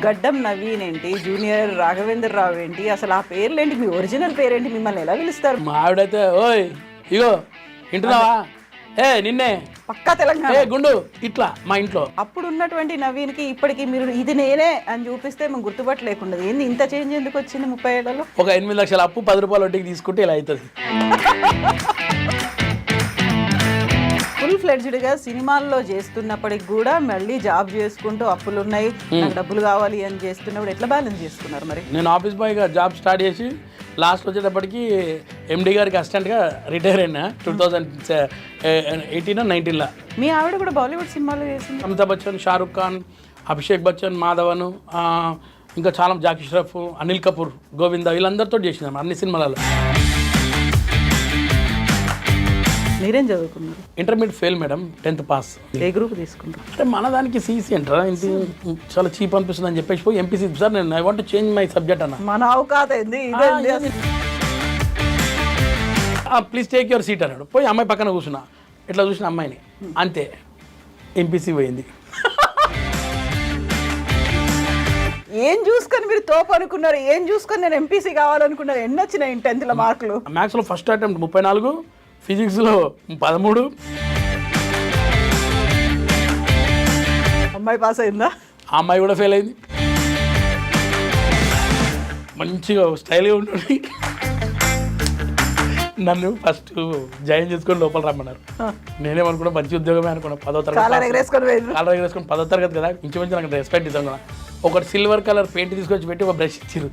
గడ్డం నవీన్ ఏంటి, జూనియర్ రాఘవేంద్ర రావు ఏంటి, అసలు ఆ పేర్లేంటి, మీ ఒరిజినల్ పేరేంటి, మిమ్మల్ని ఎలా పిలుస్తారు? మా ఆవిడైతే ఓయ్ ఇగో వింటున్నావా, ఏ నిన్నే పక్కా తెలంగాణ. ఏ గుండు ఇట్లా మా ఇంట్లో. అప్పుడు ఉన్నటువంటి నవీన్కి ఇప్పటికి మీరు ఇది నేనే అని చూపిస్తే మేము గుర్తుపట్టలేకుండా ఏంది ఇంత చేంజ్ ఎందుకు వచ్చింది 30 ఏళ్లలో? ఒక 8 లక్షల అప్పు 10 రూపాయల వడ్డీకి తీసుకుంటే ఇలా అవుతుంది. ఫుల్ ఫ్లెడ్జ్డ్గా సినిమాల్లో చేస్తున్నప్పటికి కూడా మళ్ళీ జాబ్ చేసుకుంటూ అప్పులు ఉన్నాయి, నాకు డబ్బులు కావాలి అని చేస్తున్నప్పుడు ఎట్లా బ్యాలెన్స్ చేసుకున్నారు మరి? నేను ఆఫీస్ బాయ్గా జాబ్ స్టార్ట్ చేసి లాస్ట్ వచ్చేటప్పటికి ఎండి గారికి అసిస్టెంట్గా రిటైర్ అయినా 2018-19లో. మీ ఆవిడ కూడా బాలీవుడ్ సినిమాలో చేసింది. అమితాబ్ బచ్చన్, షారుఖ్ ఖాన్, అభిషేక్ బచ్చన్, మాధవన్, ఇంకా చాలా జాకీ ష్రఫ్, అనిల్ కపూర్, గోవిందా వీళ్ళందరితో చేసినాం అన్ని సినిమాలలో. మీరేం చదువుకున్నారు? Intermediate fail madam, 10th pass. ఏ గ్రూప్ తీసుకున్నారు? అంటే మన దానికి సీసీ అంటారా, ఇంటి చాలా చీప్ అనిపిస్తుంది అని చెప్పేసి పోయి ఎంపీసీ సార్ నేను I want change my subject అన్న. మన అవకాశం ఏంది ప్లీజ్ టేక్ యువర్ సీట్ అన్నాడు. పోయి అమ్మాయి పక్కన కూర్చున్నా, ఇట్లా చూసిన అమ్మాయిని అంతే ఎంపీసీ పోయింది. ఏం చూసుకొని మీరు తోపు అనుకున్నారు, ఏం చూసుకొని నేను ఎంపీసీ కావాలనుకున్నారు? ఎన్ని వచ్చినాయి 10th మార్కులు? మ్యాథ్స్లో ఫస్ట్ అటెంప్ట్ 34, ఫిజిక్స్లో 13. అమ్మాయి పాస్ అయిందా? ఆ అమ్మాయి కూడా ఫెయిల్ అయింది. మంచిగా స్టైల్గా ఉంటుంది. నన్ను ఫస్ట్ జాయిన్ చేసుకొని లోపల రమ్మన్నారు. నేనేమనుకున్నా మంచి ఉద్యోగమే అనుకున్నా. 10వ తరగతి కాలర్ ఎగరేసుకొని 10వ తరగతి కదా, ఇంచుమించు నాకు రెస్పెక్ట్ ఇస్తాను కదా. ఒకటి సిల్వర్ కలర్ పెయింట్ తీసుకొచ్చి పెట్టి ఒక బ్రష్ ఇచ్చారు.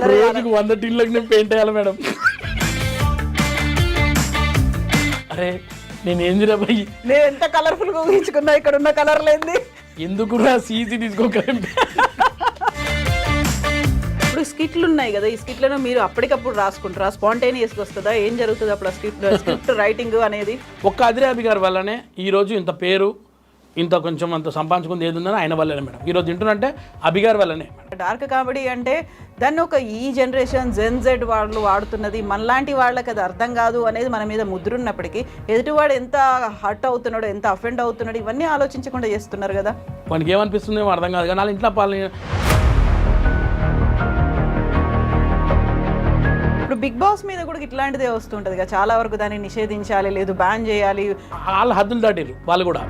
రోజుకు 100 టీన్లకు నేను పెయింట్ వేయాలి మేడం. అరే నేను ఏందిరా భయ్, నేను ఎంత కలర్ఫుల్ గా ఊహించుకున్నా, ఇక్కడ ఉన్న కలర్ లేంది ఎందుకు సీసీ తీసుకోకండి. ఇప్పుడు స్కిట్లు ఉన్నాయి కదా, ఈ స్కిట్లను మీరు అప్పటికప్పుడు రాసుకుంటారా, స్పాంటేనియస్గా వస్తుందా, ఏం జరుగుతుంది అప్పుడు స్క్రిప్ట్ రైటింగ్ అనేది? ఒక్క అదిరాబి గారి వల్లనే ఈరోజు ఇంత పేరు, ఇంత కొంచెం అంత సంపాదించుకుంది ఏది ఉందని ఆయన వల్లనే మేడం. ఈరోజు తింటున్నంటే అభిగారి వల్లనే. డార్క్ కామెడీ అంటే దాన్ని ఒక ఈ జనరేషన్ జెడ్ వాళ్ళు వాడుతున్నది, మనలాంటి వాళ్ళకి అది అర్థం కాదు అనేది మన మీద ముద్రున్నప్పటికీ ఎదుటివాడు ఎంత హర్ట్ అవుతున్నాడు, ఎంత అఫెండ్ అవుతున్నాడు, ఇవన్నీ ఆలోచించకుండా చేస్తున్నారు కదా. మనకి ఏమనిపిస్తుందో అర్థం కాదు కానీ వాళ్ళ ఇంట్లో ఇప్పుడు బిగ్ బాస్ మీద కూడా ఇట్లాంటిదే వస్తుంటుంది కదా, చాలా వరకు దాన్ని నిషేధించాలి, లేదు బ్యాన్ చేయాలి. వాళ్ళ హద్దులు దాటారు వాళ్ళు కూడా.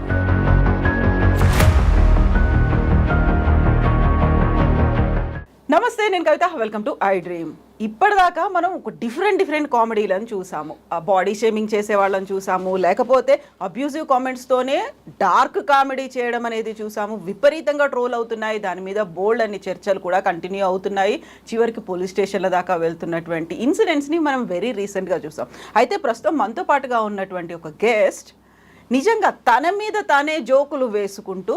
నమస్తే, నేను కవిత, వెల్కమ్ టు ఐ డ్రీమ్. ఇప్పటిదాకా మనం ఒక డిఫరెంట్ కామెడీలను చూసాము, బాడీ షేమింగ్ చేసే వాళ్ళని చూసాము, లేకపోతే అబ్యూజివ్ కామెంట్స్తోనే డార్క్ కామెడీ చేయడం అనేది చూసాము. విపరీతంగా ట్రోల్ అవుతున్నాయి, దాని మీద బోల్డ్ అన్ని చర్చలు కూడా కంటిన్యూ అవుతున్నాయి, చివరికి పోలీస్ స్టేషన్ల దాకా వెళ్తున్నటువంటి ఇన్సిడెంట్స్ని మనం వెరీ రీసెంట్గా చూసాం. అయితే ప్రస్తుతం మనతో పాటుగా ఉన్నటువంటి ఒక గెస్ట్ నిజంగా తన మీద తానే జోకులు వేసుకుంటూ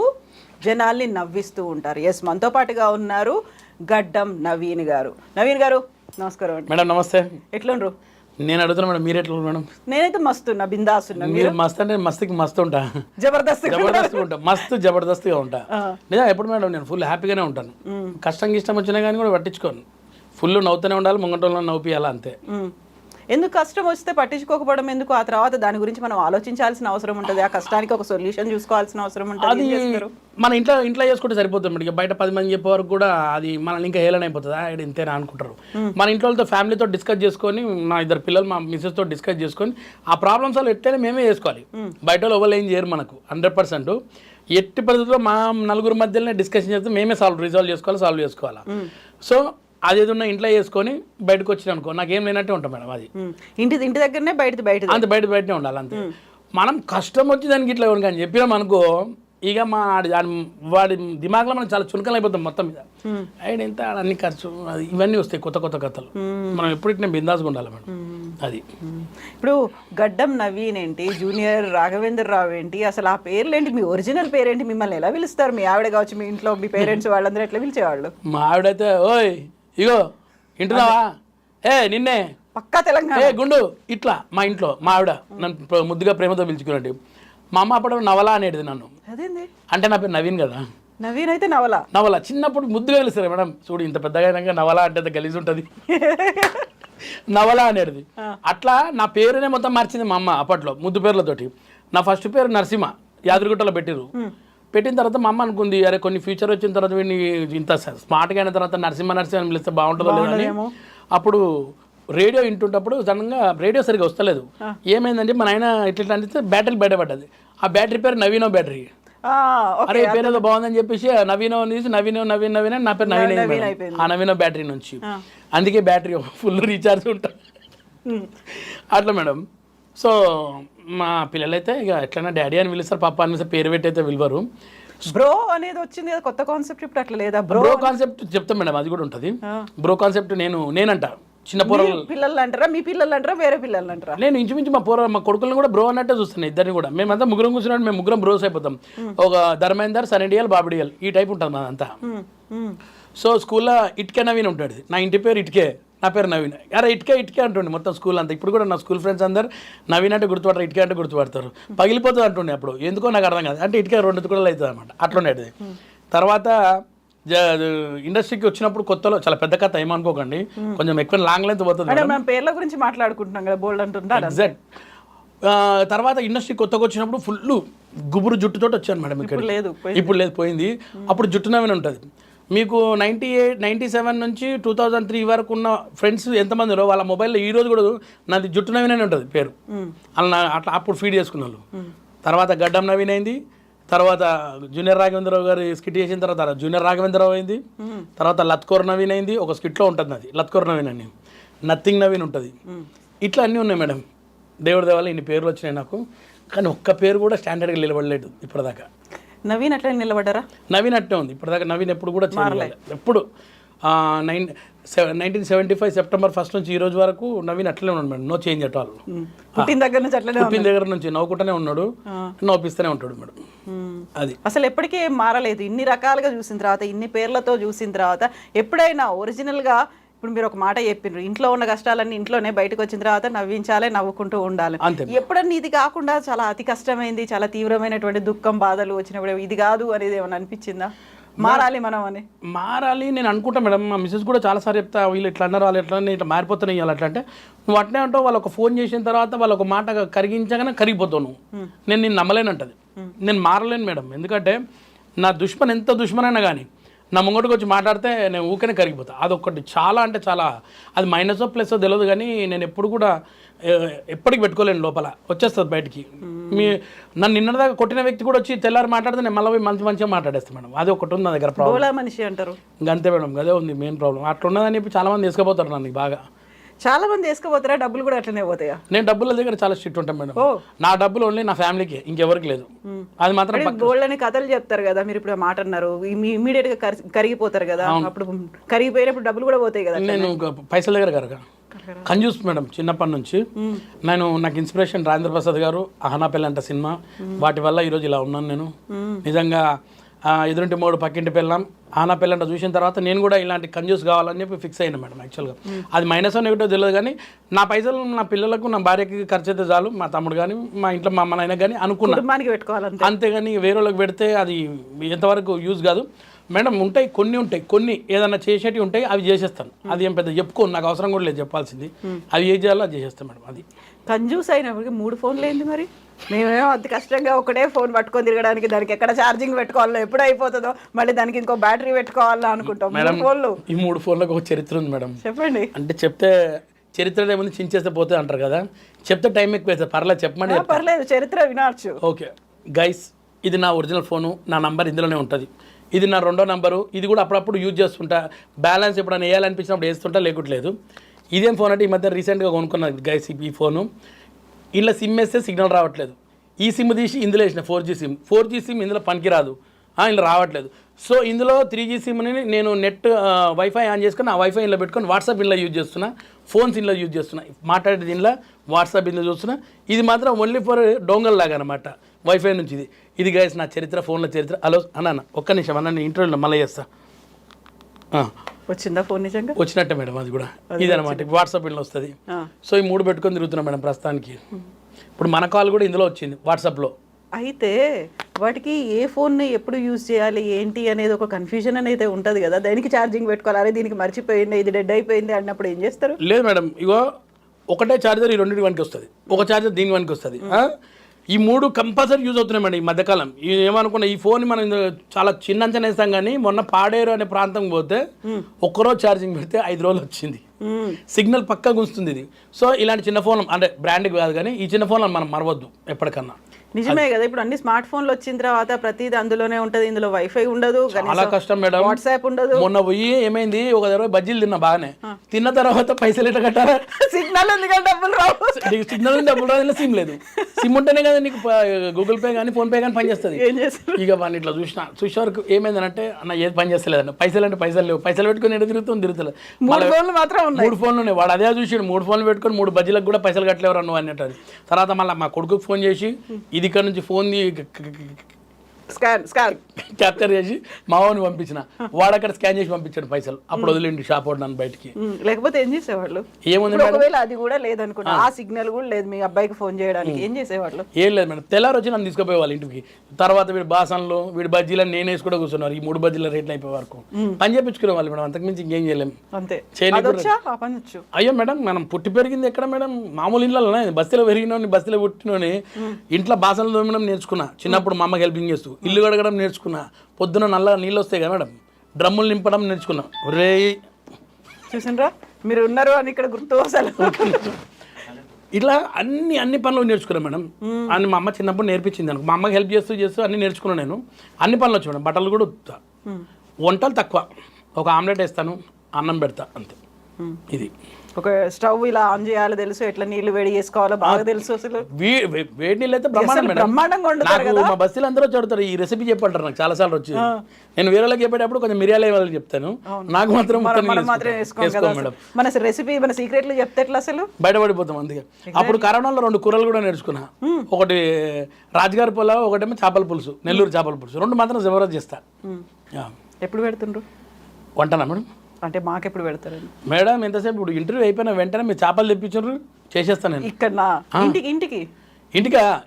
జనాల్ని నవ్విస్తూ ఉంటారు. ఎస్, మనతో పాటుగా ఉన్నారు గడ్డం నవీన్ గారు. నవీన్ గారు నమస్కారం అండి. మేడం నమస్తే. ఎట్లుండ్రు? నేను అడుగుతున్నా మేడం, మీరు ఎట్లా మేడం? నేనైతే మస్తున్నా, బిందాస్ ఉన్నా. మీరు మస్తు అంటే మస్తుకి మస్తు ఉంటా, జబర్దస్త్ ఉంటా, మస్తు జబర్దస్త్గా ఉంటా. నిజం ఎప్పుడు మేడం నేను ఫుల్ హ్యాపీగానే ఉంటాను. కష్టంగా ఇష్టం వచ్చినా కానీ కూడా పట్టించుకోను. ఫుల్ నవ్వుతూనే ఉండాలి, ముంగటోళ్ళని నవ్వుపియాలి అంతే. ఎందుకు కష్టం వస్తే పట్టించుకోకపోవడం ఎందుకు? ఆ తర్వాత దాని గురించి మనం ఆలోచించాల్సిన అవసరం ఉంటుంది, ఆ కష్టానికి ఒక సొల్యూషన్ చూసుకోవాల్సిన అవసరం ఉంటుంది. అది మన ఇంట్లో చేసుకుంటే సరిపోతుంది. ఇక బయట 10 మంది చెప్పే వరకు కూడా అది మనల్ని ఇంకా హేళన అయిపోతుంది. ఇక్కడ ఇంతేనా అనుకుంటారు. మన ఇంట్లో ఫ్యామిలీతో డిస్కస్ చేసుకొని, నా 2 పిల్లలు మా మిస్సెస్తో డిస్కస్ చేసుకొని ఆ ప్రాబ్లమ్స్ వాళ్ళు ఎట్లయినా మేమే చేసుకోవాలి. బయట వాళ్ళు ఎవరు ఏం చేయరు మనకు 100%. ఎట్టి పరిస్థితుల్లో మా 4 మధ్యలోనే డిస్కషన్ చేస్తే మేమే రిజాల్వ్ సాల్వ్ చేసుకోవాలి. సో అది ఏదన్నా ఇంట్లో వేసుకొని బయటకు వచ్చిన అనుకో నాకేం లేనట్టే ఉంటాం మేడం. అది ఇంటి దగ్గరనే అంతే బయటనే ఉండాలి అంతే. మనం కష్టం వచ్చి దానికి ఇట్లా ఎవరు కానీ చెప్పినాం అనుకో, ఇక వాడి దిమాగ్లో మనం చాలా చులకలు అయిపోతాం మొత్తం మీద. అయినా ఎంత అన్ని ఖర్చు అది ఇవన్నీ వస్తాయి, కొత్త కథలు. మనం ఎప్పుడు ఇట్లా బిందాస్గా ఉండాలి మేడం. అది ఇప్పుడు గడ్డం నవీన్ ఏంటి, జూనియర్ రాఘవేంద్ర రావు ఏంటి, అసలు ఆ పేర్లేంటి, మీ ఒరిజినల్ పేరేంటి, మిమ్మల్ని ఎలా పిలుస్తారు? మీ ఆవిడ కావచ్చు, మీ ఇంట్లో మీ పేరెంట్స్ వాళ్ళందరూ ఎట్లా పిలిచేవాళ్ళు? మా ఆవిడైతే ఓయ్ ఇగో వింటున్నావా, ఏ నిన్నే పక్కా తెలంగాణ, ఏ గుండు ఇట్లా. మా ఇంట్లో మా ఆవిడ నన్ను ముద్దుగా ప్రేమతో పిలుచుకున్నట్టు. మా అమ్మ అప్పుడు నవల అనేది నన్ను. అదేంది అంటే నా పేరు నవీన్ కదా. నవీన్ అయితే నవల చిన్నప్పుడు ముద్దుగా పిలుస్తారు మేడం. చూడు ఇంత పెద్దగా అయినాక నవల అంటే గలీజ్ ఉంటుంది. నవల అనేది అట్లా నా పేరునే మొత్తం మార్చింది మా అమ్మ అప్పట్లో ముద్దు పేర్లతోటి. నా ఫస్ట్ పేరు నరసింహ, యాదగిరిగుట్టలో పెట్టిరు. పెట్టిన తర్వాత మా అమ్మ అనుకుంది అరే కొన్ని ఫ్యూచర్ వచ్చిన తర్వాత వీడిని ఇంత స్మార్ట్గా అయిన తర్వాత నరసింహ అని పిలిస్తే బాగుంటుందో లేదని అప్పుడు రేడియో వింటుంటప్పుడు సడన్గా రేడియో సరిగా వస్తలేదు. ఏమైందంటే మన ఆయన ఇట్లా అనిస్తే బ్యాటరీ బయటపడ్డది. ఆ బ్యాటరీ పేరు నవీనో బ్యాటరీ. అరే పేరు ఏదో బాగుందని చెప్పేసి నవీనో తీసి నవీన్ నా పేరు నవీన్ అయిపోయింది ఆ నవీనో బ్యాటరీ నుంచి. అందుకే బ్యాటరీ ఫుల్ రీఛార్జ్ ఉంటుంది అట్లా మేడం. సో మా పిల్లలైతే ఇక ఎట్లైనా డాడీ అని పిలుస్తారు, పాప అని పిలుస్తారు, పేరు పెట్టి అయితే పిలవరు. బ్రో అనేది వచ్చింది కదా కొత్త కాన్సెప్ట్, ఇప్పుడు అట్లా లేదా? బ్రో కాన్సెప్ట్ చెప్తాం మేడం, అది కూడా ఉంటుంది. బ్రో కాన్సెప్ట్ నేనంట చిన్న పిల్లలు అంటారా, మీ పిల్లలు అంటారా, వేరే పిల్లలు అంటారా? నేను ఇంచుమించు మా కొడుకులను కూడా బ్రో అన్నట్టే చూస్తున్నాను. ఇద్దరిని కూడా మేమంతా ముగ్గురం కూర్చున్నాడు, మేము ముగ్గురం బ్రోస్ అయిపోతాం. ఒక ధర్మేందర్, సనిడియల్, బాబిడియల్ ఈ టైప్ ఉంటుంది మాదంతా. సో స్కూల్లో ఇటుకే నవీన్ ఉంటాడు, నా ఇంటి పేరు ఇటుకే, నా పేరు నవీన్. అరే ఇటుకే అంటుండే మొత్తం స్కూల్ అంతా. ఇప్పుడు కూడా నా స్కూల్ ఫ్రెండ్స్ అందరు నవీన్ అంటే గుర్తుపడతారు, ఇటుకే అంటే గుర్తుపడతారు. పగిలిపోతుంది అంటుండే అప్పుడు, ఎందుకో నాకు అర్థం కాదు. అంటే ఇటుకే 2 తుకడలు అవుతుంది అనమాట, అట్లుండేది. తర్వాత ఇండస్ట్రీకి వచ్చినప్పుడు కొత్తలో చాలా పెద్ద కథ ఏమనుకోకండి, కొంచెం ఎక్కువ లాంగ్ లెంత్ పోతుంది. మనం పేర్ల గురించి మాట్లాడుకుంటున్నాం కదా, బోల్డ్ అంటుంటారు. ఎగ్జాక్ట్. తర్వాత ఇండస్ట్రీ కొత్తగా వచ్చినప్పుడు ఫుల్ గుబురు జుట్టుతో వచ్చాను మేడం. ఇక్కడ ఇప్పుడు లేదు, పోయింది. అప్పుడు జుట్టు నవీన్ ఉంటుంది. మీకు 97 నుంచి 2003 వరకు ఉన్న ఫ్రెండ్స్ ఎంతమంది ఉన్నారో వాళ్ళ మొబైల్లో ఈ రోజు కూడా నాది జుట్టు నవీన్ అని ఉంటుంది పేరు. అలా అట్లా అప్పుడు ఫీడ్ చేసుకున్న వాళ్ళు. తర్వాత గడ్డం నవీన్ అయింది. తర్వాత జూనియర్ రాఘవేంద్రరావు గారు స్కిట్ చేసిన తర్వాత జూనియర్ రాఘవేంద్రరావు అయింది. తర్వాత లత్కోర్ నవీన్ అయింది, ఒక స్కిట్లో ఉంటుంది అది లత్కోర్ నవీన్ అని. నథింగ్ నవీన్ ఉంటుంది. ఇట్లా అన్నీ ఉన్నాయి మేడం. దేవుడి దేవాల ఇన్ని పేర్లు వచ్చినాయి నాకు, కానీ ఒక్క పేరు కూడా స్టాండర్డ్గా నిలబడలేదు ఇప్పటిదాకా. నవీన్ అట్లా నిలబడ్డారా? నవీన్ అట్టే ఉంది ఇప్పటిదాకా. నవీన్ ఎప్పుడు కూడా చేయలేదు. ఎప్పుడు 1975 సెప్టెంబర్ 1 నుంచి ఈ రోజు వరకు నవీన్ అట్లనే ఉన్నాడు madam. No change at all. పుట్టిన దగ్గర నుంచి నవ్వుకుంటూనే ఉన్నాడు, నవ్విస్తూనే ఉంటాడు మేడం. అది అసలు ఎప్పటికీ ఏం మారలేదు. ఇన్ని రకాలుగా చూసిన తర్వాత, ఇన్ని పేర్లతో చూసిన తర్వాత ఎప్పుడైనా ఒరిజినల్గా ఇప్పుడు మీరు ఒక మాట చెప్పినారు, ఇంట్లో ఉన్న కష్టాలన్నీ ఇంట్లోనే బయటకు వచ్చిన తర్వాత నవ్వించాలి, నవ్వుకుంటూ ఉండాలి. ఎప్పుడన్నా ఇది కాకుండా చాలా అతి కష్టమైంది, చాలా తీవ్రమైనటువంటి దుఃఖం, బాధలు వచ్చినప్పుడు ఇది కాదు అనేది ఏమైనా అనిపించిందా? మారాలి మనం అని. మారాలి నేను అనుకుంటా మేడం. మా మిస్సెస్ కూడా చాలాసార్లు చెప్తా, వీళ్ళు ఇట్లా అన్నారు, వాళ్ళు ఎట్లా ఇట్లా మారిపోతున్నాయి ఇవ్వాలి అట్లా అంటే, నువ్వు అట్నే అంటావు. వాళ్ళు ఒక ఫోన్ చేసిన తర్వాత వాళ్ళు ఒక మాట కరిగించగానే కరిగిపోతావు నువ్వు. నేను నమ్మలేనంటది, నేను మారలేను మేడం. ఎందుకంటే నా దుష్మన్ ఎంత దుష్మనైనా కానీ నా ముంగటికి వచ్చి మాట్లాడితే నేను ఊకనే కరిగిపోతా. అదొకటి చాలా అంటే చాలా, అది మైనసో ప్లస్సో తెలియదు, కానీ నేను ఎప్పుడు కూడా ఎప్పటికి పెట్టుకోలేను, లోపల వచ్చేస్తుంది బయటికి. నన్ను నిన్నదాకా కొట్టిన వ్యక్తి కూడా వచ్చి తెల్లారి మాట్లాడితే నేను మళ్ళీ మంచిగా మాట్లాడేస్తాను మేడం. అది ఒకటి ఉంది నా దగ్గర ప్రాబ్లం. మనిషి అంటారు అంతే మేడం, అదే ఉంది మెయిన్ ప్రాబ్లం. అట్లా ఉన్నదని చెప్పి చాలా మంది తీసుకుపోతారు నన్ను బాగా. చాలా మంది వేసుకోపోతారా? డబ్బులు కూడా అట్లనే పోతాయా? నేను డబ్బుల దగ్గర చాలా స్ట్రిక్ట్ ఉంటాను మేడం. నా డబ్బులు ఓన్లీ నా ఫ్యామిలీకి, ఇంకెవరికి లేదు. అది మాత్రం గోల్డ్ అని కథలు చెప్తారు కదా, మీరు ఇప్పుడు మాట అన్నారు, ఇమీడియట్ గా కరిగిపోతారు కదా, అప్పుడు కరిగిపోయినప్పుడు డబ్బులు కూడా పోతాయి కదా. నేను పైసల దగ్గర కంజూస్ మేడం చిన్నప్పటి నుంచి. నాకు ఇన్స్పిరేషన్ రాజేంద్ర ప్రసాద్ గారు, అహనా పెళ్ళంట సినిమా, వాటి వల్ల ఈరోజు ఇలా ఉన్నాను నేను. నిజంగా ఎదురింటి మూడు పక్కింటి పెళ్ళాం, ఆనా పెళ్ళంట చూసిన తర్వాత నేను కూడా ఇలాంటి కంజూస్ కావాలని చెప్పి ఫిక్స్ అయినా మేడం. యాక్చువల్గా అది మైనస్ నెగిటివ్ తెలియదు, కానీ నా పైసలు నా పిల్లలకు, నా భార్యకి ఖర్చు అయితే చాలు, మా తమ్ముడు కానీ మా ఇంట్లో మా అమ్మనైనా కానీ అనుకున్నాను పెట్టుకోవాలి. అంతేగాని వేరే వాళ్ళకి పెడితే అది ఎంతవరకు యూజ్ కాదు మేడం. కొన్ని ఏదైనా చేసేటివి ఉంటాయి, అవి చేసేస్తాను. అది ఏం పెద్ద చెప్పుకోను, నాకు అవసరం కూడా లేదు చెప్పాల్సింది. అవి ఏం చేయాలో అది చేసేస్తాను మేడం. అది కంజూస్ అయినప్పటికీ 3 ఫోన్లు ఏంటి మరి? మేమేమో అతి కష్టంగా ఒకటే ఫోన్ పట్టుకొని తిరగడానికి, దానికి ఎక్కడ ఛార్జింగ్ పెట్టుకోవాలో, ఎప్పుడు అయిపోతుందో, మళ్ళీ దానికి ఇంకో బ్యాటరీ పెట్టుకోవాలా అనుకుంటాం. ఈ 3 ఫోన్లకు ఒక చరిత్ర ఉంది మేడం. చెప్పండి. అంటే చెప్తే చరిత్ర ఏముంది, చించేస్తే పోతే అంటారు కదా, చెప్తే టైం ఎక్కువ అవుతుంది. పర్లేదు చెప్పండి. పర్లేదు, చరిత్ర వినవచ్చు. ఓకే గైస్, ఇది నా ఒరిజినల్ ఫోను, నా నంబర్ ఇందులోనే ఉంటుంది. ఇది నా 2వ నంబరు. ఇది కూడా అప్పుడప్పుడు యూజ్ చేస్తుంటా, బ్యాలెన్స్ ఎప్పుడైనా వేయాలనిపించినప్పుడు వేస్తుంటా, లేకుంటలేదు. ఇదేం ఫోన్ అంటే ఈ మధ్య రీసెంట్గా కొనుక్కున్నది గైస్ ఈ ఫోను. ఇలా సిమ్ వేస్తే సిగ్నల్ రావట్లేదు. ఈ సిమ్ తీసి ఇందులో వేసిన 4G సిమ్ ఇందులో పనికిరాదు, ఇందులో రావట్లేదు. సో ఇందులో 3G సిమ్ని నేను నెట్ వైఫై ఆన్ చేసుకుని ఆ వైఫై ఇంట్లో పెట్టుకొని వాట్సాప్ ఇంట్లో యూజ్ చేస్తున్నా, ఫోన్స్ ఇంట్లో యూజ్ చేస్తున్నా, మాట్లాడేది ఇంట్లో, వాట్సాప్ ఇంట్లో చూస్తున్నా. ఇది మాత్రం ఓన్లీ ఫర్ డోంగల్ లాగా అనమాట, వైఫై నుంచి. ఇది గైస్ నా చరిత్ర, ఫోన్ల చరిత్ర. హలో అన్న ఒక్క నిమిషం అన్న, నేను ఇంటర్వ్యూలో మళ్ళీ చేస్తా. వచ్చిందా ఫోన్? నిజంగా వచ్చినట్టే మేడం. అది కూడా ఇది అనమాట, వాట్సాప్ ఇంట్లో వస్తుంది. సో ఈ 3 పెట్టుకొని తిరుగుతున్నా మేడం ప్రస్తుతానికి. ఇప్పుడు మన కాల్ కూడా ఇందులో వచ్చింది వాట్సాప్లో. అయితే వాటికి ఏ ఫోన్ని ఎప్పుడు యూజ్ చేయాలి ఏంటి అనేది ఒక కన్ఫ్యూజన్ అనేది ఉంటుంది కదా, దానికి ఛార్జింగ్ పెట్టుకోవాలి, అరే దీనికి మర్చిపోయింది, ఇది డెడ్ అయిపోయింది అన్నప్పుడు ఏం చేస్తారు? లేదు మేడం, ఇగో ఒకటే ఛార్జర్ ఈ 2 వానికి వస్తుంది, ఒక ఛార్జర్ దీని వానికి వస్తుంది. ఈ 3 కంపల్సరీ యూజ్ అవుతున్నాయి మేడం ఈ మధ్యకాలం. ఏమనుకున్నా ఈ ఫోన్ మనం చాలా చిన్న అంచనా వేస్తాం కానీ మొన్న పాడేరు అనే ప్రాంతం పోతే ఒక్కరోజు ఛార్జింగ్ పెడితే 5 రోజులు వచ్చింది. సిగ్నల్ పక్కా గుంస్తుంది ఇది. సో ఇలాంటి చిన్న ఫోన్ అంటే బ్రాండ్ కాదు కానీ ఈ చిన్న ఫోన్ మనం మరవద్దు ఎప్పటికన్నా. నిజమే కదా, ఇప్పుడు అన్ని స్మార్ట్ ఫోన్లు వచ్చిన తర్వాత ప్రతిది అందులోనే ఉంటది. ఇందులో వైఫై ఉండదు, చాలా కష్టం మేడం. వాట్సాప్ ఉండదు. మొన్న పోయి ఏమైంది, ఒక దగ్గర బజ్జీలు తిన్నా బాగానే, తిన్న తర్వాత పైసలు ఎట్లా కట్టారా? సిగ్నల్ ఎందుకంటే డబ్బులు రావు. సిగ్నల్ డబ్బులు రాదు, సిమ్ లేదు. సిమ్ ఉంటేనే కదా నీకు గూగుల్ పే కానీ ఫోన్ పే కానీ పనిచేస్తుంది. ఏం చేస్తారు ఇక వాడిని ఇట్లా చూసే వరకు ఏమైందంటే అన్న ఏది పని చేస్తలేదన్న, పైసలు అంటే పైసలు లేవు, పైసలు పెట్టుకుని ఎటు తిరుగుతుంది. 3 ఫోన్లు మాత్రం ఉన్నాయి. 3 ఫోన్లు ఉన్నాయి. వాడు అదే చూసాడు, 3 ఫోన్లు పెట్టుకొని 3 బజ్జీలకు కూడా పైసలు కట్టలేవరు నువ్వు అన్నట్టు. తర్వాత మళ్ళీ మా కొడుకుకి ఫోన్ చేసి ఇది ఇక్కడ నుంచి ఫోన్ స్కాన్ క్యాప్చర్ చేసి మా వాడిని పంపించిన, వాడు అక్కడ స్కాన్ చేసి పంపించాడు పైసలు. అప్పుడు వదిలేండి షాప్ వాడు నన్ను బయటికి. లేకపోతే ఏం చేసేవాళ్ళు? ఏముంది ఒకవేళ అది కూడా లేదనుకున్నా, ఆ సిగ్నల్ కూడా లేదు మీ అబ్బాయికి ఫోన్ చేయడానికి, ఏం చేసేవాళ్ళు? ఏం లేదు మేడం, తెల్లారు వచ్చి నన్ను తీసుకుపోయే వాళ్ళు ఇంటికి. తర్వాత వీడు బాసన్లు వీడి బజ్జీలను నేను వేసి కూడా కూర్చున్నారు. ఈ 3 బజ్జీల రేట్లు అయిపోయే వరకు పని చేయించుకునే వాళ్ళు మేడం, అంతకుమించి ఇంకేం చేయలేము. అంతే. అయ్యో మేడం, మనం పుట్టి పెరిగింది ఎక్కడ మేడం? మామూలు ఇళ్ళలోనే, బస్తీలో పెరిగినోని బస్తీలో పుట్టినోని. ఇంట్లో బాసనలు తోమడం నేర్చుకున్నా చిన్నప్పుడు, మా అమ్మకి హెల్పింగ్ చేస్తూ. ఇల్లు కడగడం నేర్చుకున్నా, పొద్దున నల్ల నీళ్ళు వస్తాయి కదా మేడం, డ్రమ్ములు నింపడం నేర్చుకున్నా. రే చూసిండ్రా మీరు ఉన్నారు అని ఇక్కడ గుర్తు అసలు. ఇట్లా అన్ని పనులు నేర్చుకున్నాను మేడం. అని మా అమ్మ చిన్నప్పుడు నేర్పించింది అనుకో. మా అమ్మకి హెల్ప్ చేస్తూ అన్ని నేర్చుకున్నాను నేను. అన్ని పనులు వచ్చు మేడం. బట్టలు కూడా ఉత్తా, వంటలు తక్కువ. ఒక ఆమ్లెట్ వేస్తాను, అన్నం పెడతా, అంతే. ఇది ఒక స్టవ్ ఇలా ఆన్ చేయాలో తెలుసు, ఎట్లా నీళ్లు వేడి చేసుకోవాలో బాగా తెలుసు. అసలు వేడి నీళ్ళు అయితే బ్రహ్మాండంగా వండుతారు కదా. మా బస్తీలు అందరూ చదువుతారు, ఈ రెసిపీ చెప్పంటారు నాకు చాలా సార్లు వచ్చి. నేను వేరే వాళ్ళకి చెప్పేటప్పుడు కొంచెం మిరియాల వాళ్ళకి చెప్తాను, నాకు మాత్రం మేడం. మన రెసిపీ మన సీక్రెట్లు చెప్తే ఎట్లా అసలు బయటపడిపోతాం. అందుకే అప్పుడు కరోనాలో 2 కూరలు కూడా నేర్చుకున్నా. ఒకటి రాజుగారి పులావ్, ఒకటేమో చేపల పులుసు, నెల్లూరు చేపల పులుసు. 2 మాత్రం జబర్దస్త్ చేస్తా. ఎప్పుడు పెడుతుండ్రు వంటనా మేడం? అంటే మాకెప్పుడు పెడతారండి మేడం? ఎంతసేపు ఇప్పుడు ఇంటర్వ్యూ అయిపోయిన వెంటనే మీరు చేపలు తెప్పించారు, చేసేస్తాను నేను. ఇక్కడ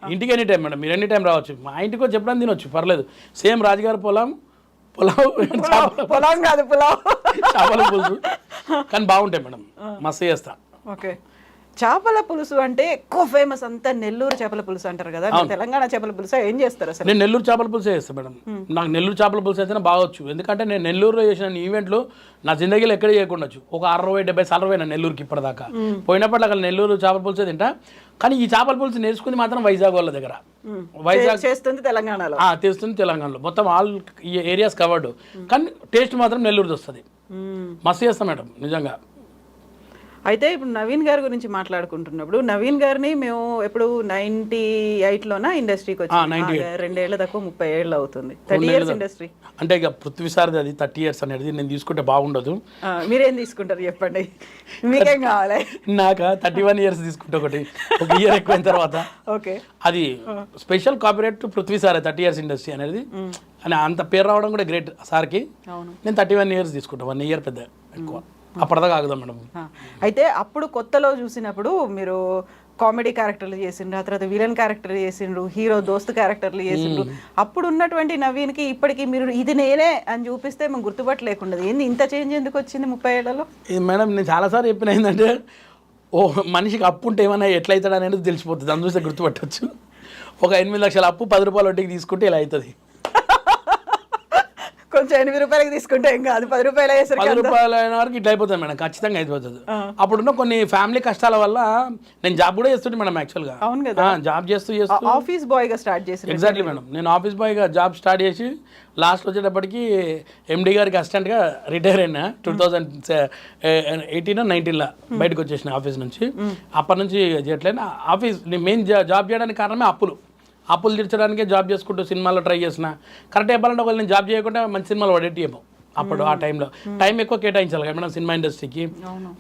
ఇంటికి ఎనీ టైం మేడం, మీరు ఎనీ టైం రావచ్చు. మా ఇంటికి వచ్చి చెప్పడం తినొచ్చు, పర్లేదు. సేమ్ రాజుగారి పులావ్ కాదు పులావ్ చేపల పులుసు కానీ బాగుంటాయి మేడం, మస్తు చేస్తా. ఓకే. చేపల పులుసు అంటే ఎక్కువ ఫేమస్ అంతా నెల్లూరు చేపల పులుసు అంటారు కదా, తెలంగాణ చేపల పులుసు ఏం చేస్తారు అసలు? నేను నెల్లూరు చేపల పులుసే చేస్తాను మేడం. నాకు నెల్లూరు చేపల పులుసు అయితేనే బాగొచ్చు. ఎందుకంటే నేను నెల్లూరులో చేసిన ఈవెంట్లు నా జిందగీలో ఎక్కడ చేయకుండొచ్చు. ఒక 60-70 సార్లు పోయినా నెల్లూరుకి ఇప్పటిదాకా. పోయినప్పుడు అక్కడ నెల్లూరు చేపల పులుసే తింటా. కానీ ఈ చేపల పులుసు నేర్చుకుంది మాత్రం వైజాగ్ వాళ్ళ దగ్గర. వైజాగ్ చేస్తుంది తెలంగాణలో, తెస్తుంది తెలంగాణలో, మొత్తం ఆల్ ఏరియాస్ కవర్డ్. కానీ టేస్ట్ మాత్రం నెల్లూరుది వస్తుంది. మస్తు చేస్తాం మేడం నిజంగా. అయితే ఇప్పుడు నవీన్ గారి గురించి మాట్లాడుకుంటున్నప్పుడు, నవీన్ గారిని మేము ఎప్పుడు 98లోనా ఇండస్ట్రీకి వచ్చి 2 ఏళ్ళ తక్కువ 30 ఏళ్ళు అవుతుంది. 30 ఇయర్స్ ఇండస్ట్రీ అంటే ఇక పృథ్వీ సార్ది అది 30 ఇయర్స్ అనేది నేను తీసుకుంటే బాగుండదు. మీరేం తీసుకుంటారు చెప్పండి, మీకేం కావాలి? నాకు 31 ఇయర్స్ తీసుకుంటే ఒక ఇయర్ ఎక్కువైన తర్వాత ఓకే, అది special copyright Prithvi sir 30 years industry అనేది. అని అంత పేరు రావడం కూడా గ్రేట్ సార్కి. నేను 31 ఇయర్స్ తీసుకుంటా, 1 ఇయర్ పెద్ద ఎక్కువ. అప్పటిదాకా ఆగుదాం మేడం. అయితే అప్పుడు కొత్తలో చూసినప్పుడు మీరు కామెడీ క్యారెక్టర్లు చేసిండ్రు, ఆ తర్వాత విలన్ క్యారెక్టర్ చేసిండ్రు, హీరో దోస్తు క్యారెక్టర్లు చేసిండ్రు. అప్పుడు ఉన్నటువంటి నవీన్కి ఇప్పటికి మీరు ఇది నేనే అని చూపిస్తే మేము గుర్తుపట్టలేకుండా ఏంది ఇంత చేంజ్ ఎందుకు వచ్చింది 30 ఏళ్లలో? మేడం నేను చాలాసార్లు చెప్పిన ఏంటంటే, మనిషికి అప్పు ఉంటే ఏమైనా ఎట్లయితాడు అనేది తెలిసిపోతుంది, దాన్ని చూస్తే గుర్తుపట్టవచ్చు. ఒక 8 లక్షల అప్పు 10 రూపాయల వడ్డీకి తీసుకుంటే ఇలా అవుతుంది. కొంచెం 8 రూపాయలకి తీసుకుంటే ఏం కాదు, 10 రూపాయలు అయ్యేసరికి 10 రూపాయలు అయిన వరకు ఇట్లా అయిపోతుంది మేడం, ఖచ్చితంగా అయిపోతుంది. అప్పుడున్న కొన్ని ఫ్యామిలీ కష్టాల వల్ల నేను జాబ్ కూడా చేస్తుంటే మేడం. యాక్చువల్గా అవును కదా, జాబ్ చేస్తూ ఆఫీస్ బాయ్గా స్టార్ట్ చేసి. ఎగ్జాక్ట్లీ మేడం, నేను ఆఫీస్ బాయ్గా జాబ్ స్టార్ట్ చేసి లాస్ట్ వచ్చేటప్పటికి ఎండి గారికి అసిస్టెంట్గా రిటైర్ అయినా 2018-19లో బయటకు వచ్చేసిన ఆఫీస్ నుంచి. అప్పటి నుంచి చేయట్లేదు ఆఫీస్. మెయిన్ జాబ్ చేయడానికి కారణమే అప్పులు తీర్చడానికే జాబ్ చేసుకుంటూ సినిమాలో ట్రై చేసిన. కరెక్ట్ చెప్పాలంటే ఒకవేళ నేను జాబ్ చేయకుండా మంచి సినిమాలు పడేటియేమో. అప్పుడు ఆ టైంలో టైం ఎక్కువ కేటాయించాలి కదా మేడం సినిమా ఇండస్ట్రీకి.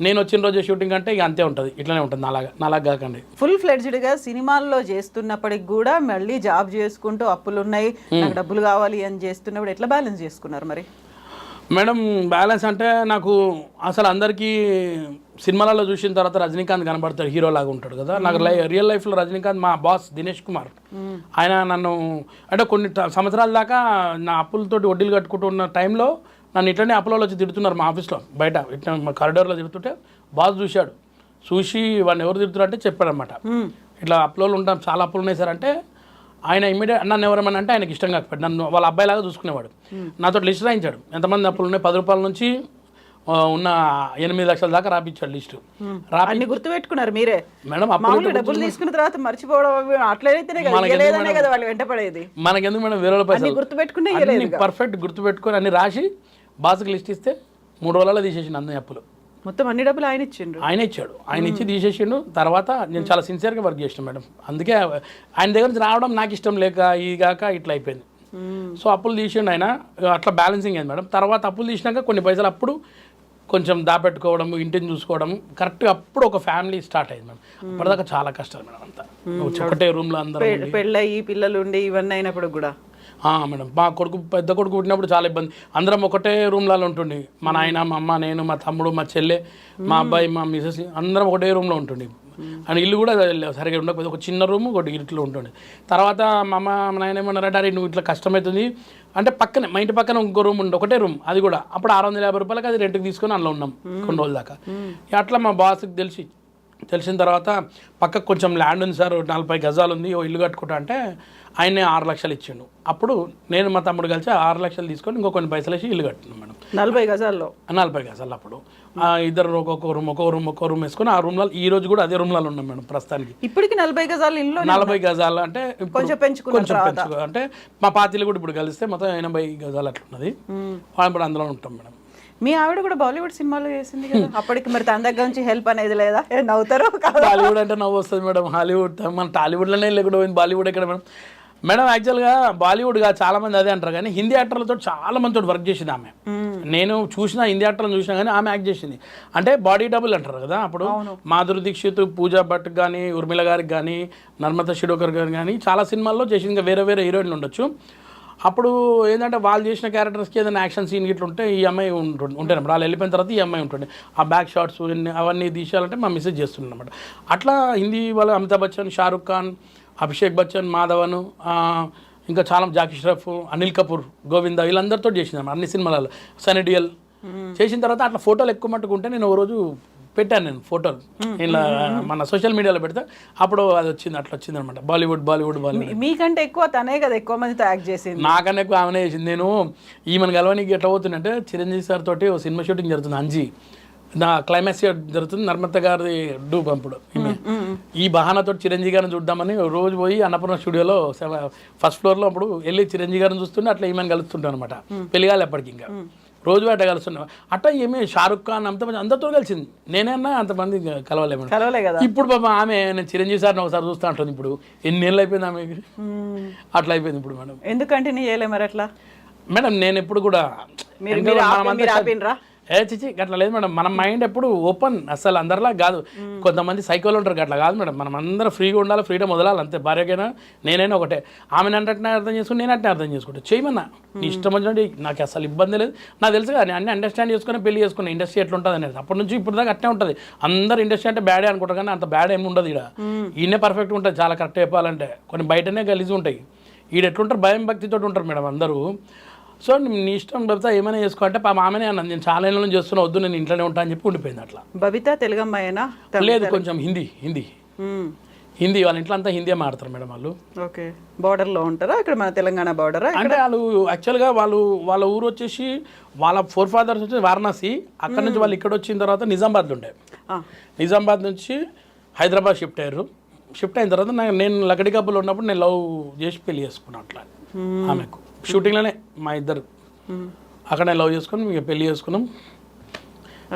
నేను వచ్చిన రోజు షూటింగ్ అంటే ఇక అంతే ఉంటుంది, ఇట్లానే ఉంటుంది. నాలాగా కాకండి. ఫుల్ ఫ్లెడ్జ్డ్గా సినిమాల్లో చేస్తున్నప్పటికి కూడా మళ్ళీ జాబ్ చేసుకుంటూ అప్పులు ఉన్నాయి, నాకు డబ్బులు కావాలి అని చేస్తున్నప్పుడు ఎట్లా బ్యాలెన్స్ చేసుకున్నారు మరి? మేడం బ్యాలెన్స్ అంటే నాకు అసలు అందరికీ సినిమాలలో చూసిన తర్వాత రజనీకాంత్ కనబడతాడు, హీరో లాగా ఉంటాడు కదా. నాకు రియల్ లైఫ్లో రజనీకాంత్ మా బాస్ దినేష్ కుమార్. ఆయన నన్ను అంటే కొన్ని సంవత్సరాల దాకా నా అప్పులతోటి వడ్డీలు కట్టుకుంటూ ఉన్న టైంలో నన్ను ఇట్లనే అప్పులలో వచ్చి తిడుతున్నారు మా ఆఫీస్లో, బయట ఇట్లా మా కారిడార్లో తిడుతుంటే బాస్ చూసి వాడిని ఎవరు తిడుతున్నారంటే చెప్పాడనమాట, ఇట్లా అప్పులో ఉంటాం, చాలా అప్పులు ఉన్నాయి సార్ అంటే ఆయన ఇమీడియట్ నన్ను ఎవరమని అంటే ఆయనకి ఇష్టం కాకపోయాడు, నన్ను వాళ్ళ అబ్బాయిలాగా చూసుకునేవాడు. నాతో లిస్ట్ రాయించాడు, ఎంతమంది అప్పులు ఉన్నాయి, 10 రూపాయల నుంచి ఉన్న 8 లక్షల దాకా రాపించాడు లిస్టు. అన్ని గుర్తుపెట్టుకున్నారు మీరే మేడం. మామూలుగా డబ్బులు తీసుకున్న తర్వాత మర్చిపోవడం అట్లయితేనే కదా వాళ్ళు వెంటపడేది. మనకెందుకు మేడం వేరే వాళ్ళ పైసలు గుర్తుపెట్టుకునే పర్ఫెక్ట్ గుర్తుపెట్టుకొని అన్ని రాసి బాస్కి లిస్ట్ ఇస్తే 3 రోజులలో తీసేసిండు అన్ని అప్పులు. మొత్తం అన్ని డబ్బులు ఆయన ఇచ్చిండు, ఆయన ఇచ్చాడు, ఆయన ఇచ్చి తీసేసిండు. తర్వాత నేను చాలా సిన్సియర్గా వర్క్ చేసాను మేడం. అందుకే ఆయన దగ్గర నుంచి రావడం నాకు ఇష్టం లేక ఇదిగాక ఇట్లా అయిపోయింది. సో అప్పులు తీసిండు ఆయన, అట్లా బ్యాలెన్సింగ్ అయింది మేడం. తర్వాత అప్పులు తీసినాక కొన్ని పైసలు అప్పుడు కొంచెం దాపెట్టుకోవడం, ఇంటిని చూసుకోవడం, కరెక్ట్గా అప్పుడు ఒక ఫ్యామిలీ స్టార్ట్ అయింది మేడం. అప్పటిదాకా చాలా కష్టాలు మేడం. అంతా ఒకటే రూమ్లో అందరూ పెళ్ళయి పిల్లలు ఉండి ఇవన్నీ అయినప్పుడు కూడా మేడం. మా పెద్ద కొడుకు పుట్టినప్పుడు చాలా ఇబ్బంది. అందరం ఒకటే రూమ్లలో ఉంటుండే, మా నాయన, మా అమ్మ, నేను, మా తమ్ముడు, మా చెల్లె, మా అబ్బాయి, మా మిసెస్ అందరం ఒకటే రూమ్లో ఉంటుండే. అండ్ ఇల్లు కూడా సరిగ్గా ఉండకపోతే ఒక చిన్న రూమ్ ఒకటి ఇట్లో ఉంటుండే. తర్వాత మా అమ్మ, మా నాయన ఏమన్నారంటే అరే నువ్వు ఇట్లా కష్టమవుతుంది అంటే పక్కనే మా ఇంటి పక్కన ఇంకో రూమ్ ఉండే, ఒకటే రూమ్, అది కూడా అప్పుడు 650 రూపాయలకి అది రెంట్కి తీసుకొని అందులో ఉన్నాం కొన్ని రోజుల దాకా. అట్లా మా బాస్కి తెలిసిన తర్వాత పక్కకు కొంచెం ల్యాండ్ ఉంది సార్, 40 గజాలు ఉంది, ఓ ఇల్లు కట్టుకుంటా అంటే ఆయనే 6 లక్షలు ఇచ్చిండు. అప్పుడు నేను మా తమ్ముడు కలిసి 6 లక్షలు తీసుకొని ఇంకో కొన్ని పైసలు వేసి ఇల్లు కట్టినాం మేడం. 40 గజాల్లో 40 గజాలు. అప్పుడు ఇద్దరు ఒక్కొక్క రూమ్ వేసుకొని ఆ రూమ్లో ఈ రోజు కూడా అదే రూమ్లలో ఉన్నాం మేడం ప్రస్తుతానికి. ఇప్పటికి 40 గజాలు ఇల్లు, 40 గజాలు అంటే కొంచెం పెంచుకో అంటే మా పాతిలు కూడా ఇప్పుడు కలిస్తే మొత్తం 80 గజాలు అట్లున్నది. ఇప్పుడు అందులో ఉంటాం మేడం. మీ ఆవిడ కూడా బాలీవుడ్ సినిమాలో చేసింది కదా అప్పటికి, మరి తన దగ్గర నుంచి హెల్ప్ అనేది లేదా? నవ్వుతారు. బాలీవుడ్ అంటే నవ్వు వస్తుంది మేడం. హాలీవుడ్ మన టాలీవుడ్లోనే లేకుండా పోయింది, బాలీవుడ్ ఎక్కడ మేడం? మేడం యాక్చువల్గా బాలీవుడ్గా చాలా మంది అదే అంటారు, కానీ హిందీ యాక్టర్లతో చాలా మందితో వర్క్ చేసింది ఆమె. నేను చూసిన హిందీ యాక్టర్లను చూసినా కానీ ఆమె యాక్ట్ చేసింది. అంటే బాడీ డబుల్ అంటారు కదా, అప్పుడు మాధురి దీక్షిత్, పూజా భట్ కానీ, ఉర్మిళ గారికి కానీ, నర్మదా శిరోకర్ గారు కానీ చాలా సినిమాల్లో చేసింది. ఇంకా వేరే వేరే హీరోయిన్లు ఉండొచ్చు. అప్పుడు ఏంటంటే వాళ్ళు చేసిన క్యారెక్టర్స్కి ఏదైనా యాక్షన్ సీన్ ఇట్లా ఉంటే ఈ అమ్మాయి ఉంటాయి. వాళ్ళు వెళ్ళిపోయిన తర్వాత ఈ అమ్మాయి ఉంటుండే. ఆ బ్యాక్ షాట్స్ అవన్నీ తీసేయాలంటే మా మెసేజ్ చేస్తుండే అనమాట. అట్లా హిందీ వాళ్ళు అమితాబ్ బచ్చన్, షారుఖ్ ఖాన్, అభిషేక్ బచ్చన్, మాధవన్, ఇంకా చాలా జాకీ ష్రఫ్, అనిల్ కపూర్, గోవిందా వీళ్ళందరితో చేసింది అన్ని సినిమాలలో. సనీ డియోల్ చేసిన తర్వాత అట్లా ఫోటోలు ఎక్కువ మట్టుకుంటే నేను ఓ రోజు పెట్టాను, నేను ఫోటోలు ఇలా మన సోషల్ మీడియాలో పెడితే అప్పుడు అది వచ్చింది, అట్లా వచ్చింది అనమాట. బాలీవుడ్. మీకంటే ఎక్కువ తనే కదా ఎక్కువ మందితో యాక్ట్ చేసింది. నాకన్నా ఎక్కువ ఆమెనే చేసింది. నేను ఈమెను కలవనికి ఎట్లా పోతుందంటే చిరంజీవి సార్ తోటి ఓ సినిమా షూటింగ్ జరుగుతుంది, అంజీ నా క్లైమాక్స్ జరుగుతుంది, నర్మత గారి డూ పంపుడు. ఈ బహానాతో చిరంజీవి గారిని చూద్దామని రోజు పోయి అన్నపూర్ణ స్టూడియోలో ఫస్ట్ ఫ్లోర్లో అప్పుడు వెళ్ళి చిరంజీవి గారిని చూస్తుంటే అట్లా ఈమెను కలుస్తుంటాను అనమాట. పెళ్ళిగాలి ఎప్పటికి ఇంకా రోజు అట్లా కలుస్తున్నాం. అట్లా ఏమి షారుఖ్ ఖాన్ అంతమంది అందరితో కలిసింది, నేనేనా అంతమంది కలవలే కదా. ఇప్పుడు పాప ఆమె నేను చిరంజీవి సార్ని ఒకసారి చూస్తూ ఉంటుంది. ఇప్పుడు ఎన్ని ఏళ్ళు అయిపోయింది ఆమెకి, అట్లా అయిపోయింది ఇప్పుడు మేడం. ఎందుకంటే నీ చేయలే మరి అట్లా మేడం? నేను ఎప్పుడు కూడా చిచి అట్లా లేదు మేడం. మన మైండ్ ఎప్పుడు ఓపెన్, అసలు అందరిలా కాదు. కొంతమంది సైకోలు ఉంటారు, అట్లా కాదు మేడం. మనం అందరం ఫ్రీగా ఉండాలి, ఫ్రీడమ్ వదలాలి అంతే. భార్యకైనా నేనైనా ఒకటే. ఆమెను అంటే అర్థం చేసుకుని నేను అంటే అర్థం చేసుకుంటా. చేయమన్నా నీ ఇష్టం వచ్చినట్టు, నాకు అసలు ఇబ్బంది లేదు. నాకు తెలుసు కదా, నేను అన్ని అండర్స్టాండ్ చేసుకుని పెళ్లి చేసుకుని ఇండస్ట్రీ ఎట్లా ఉంటుంది అనేది. అప్పటి నుంచి ఇప్పుడు దాకా అట్నే ఉంటుంది. అందరు ఇండస్ట్రీ అంటే బ్యాడే అనుకుంటారు, కానీ అంత బ్యాడ్ ఏమి ఉండదు. ఈయనే పర్ఫెక్ట్గా ఉంటుంది, చాలా కరెక్ట్ చెప్పాలంటే. కొన్ని బయటనే గలీజు ఉంటాయి, ఈడ ఎట్లుంటారు భయం భక్తితో ఉంటారు మేడం అందరూ. సో నీ ఇష్టం బబిత, ఏమైనా చేసుకోవాలంటే పాప ఆమెనే అన్నది. నేను చాలా ఏళ్ళ నుంచి చేస్తున్నా, వద్దు నేను ఇంట్లోనే ఉంటా అని చెప్పి ఉండిపోయింది. అట్లా బబిత తెలుగు అమ్మాయినా? లేదు, కొంచెం హిందీ వాళ్ళ ఇంట్లో అంతా హిందీ మాడతారు మేడం వాళ్ళు. ఓకే, బార్డర్లో ఉంటారా ఇక్కడ మన తెలంగాణ బార్డరా? అంటే వాళ్ళు యాక్చువల్గా వాళ్ళ ఊరు వచ్చేసి వాళ్ళ ఫోర్ ఫాదర్స్ వచ్చి వారణాసి, అక్కడ నుంచి వాళ్ళు ఇక్కడ వచ్చిన తర్వాత నిజామాబాద్లో ఉండే. నిజామాబాద్ నుంచి హైదరాబాద్ షిఫ్ట్ అయ్యారు. షిఫ్ట్ అయిన తర్వాత నేను లకడి కప్పులో ఉన్నప్పుడు నేను లవ్ చేసి పెళ్లి చేసుకున్నాను. అట్లా ఆమెకు షూటింగ్లోనే మా ఇద్దరు అక్కడే లవ్ చేసుకుని మీకు పెళ్లి చేసుకున్నాం.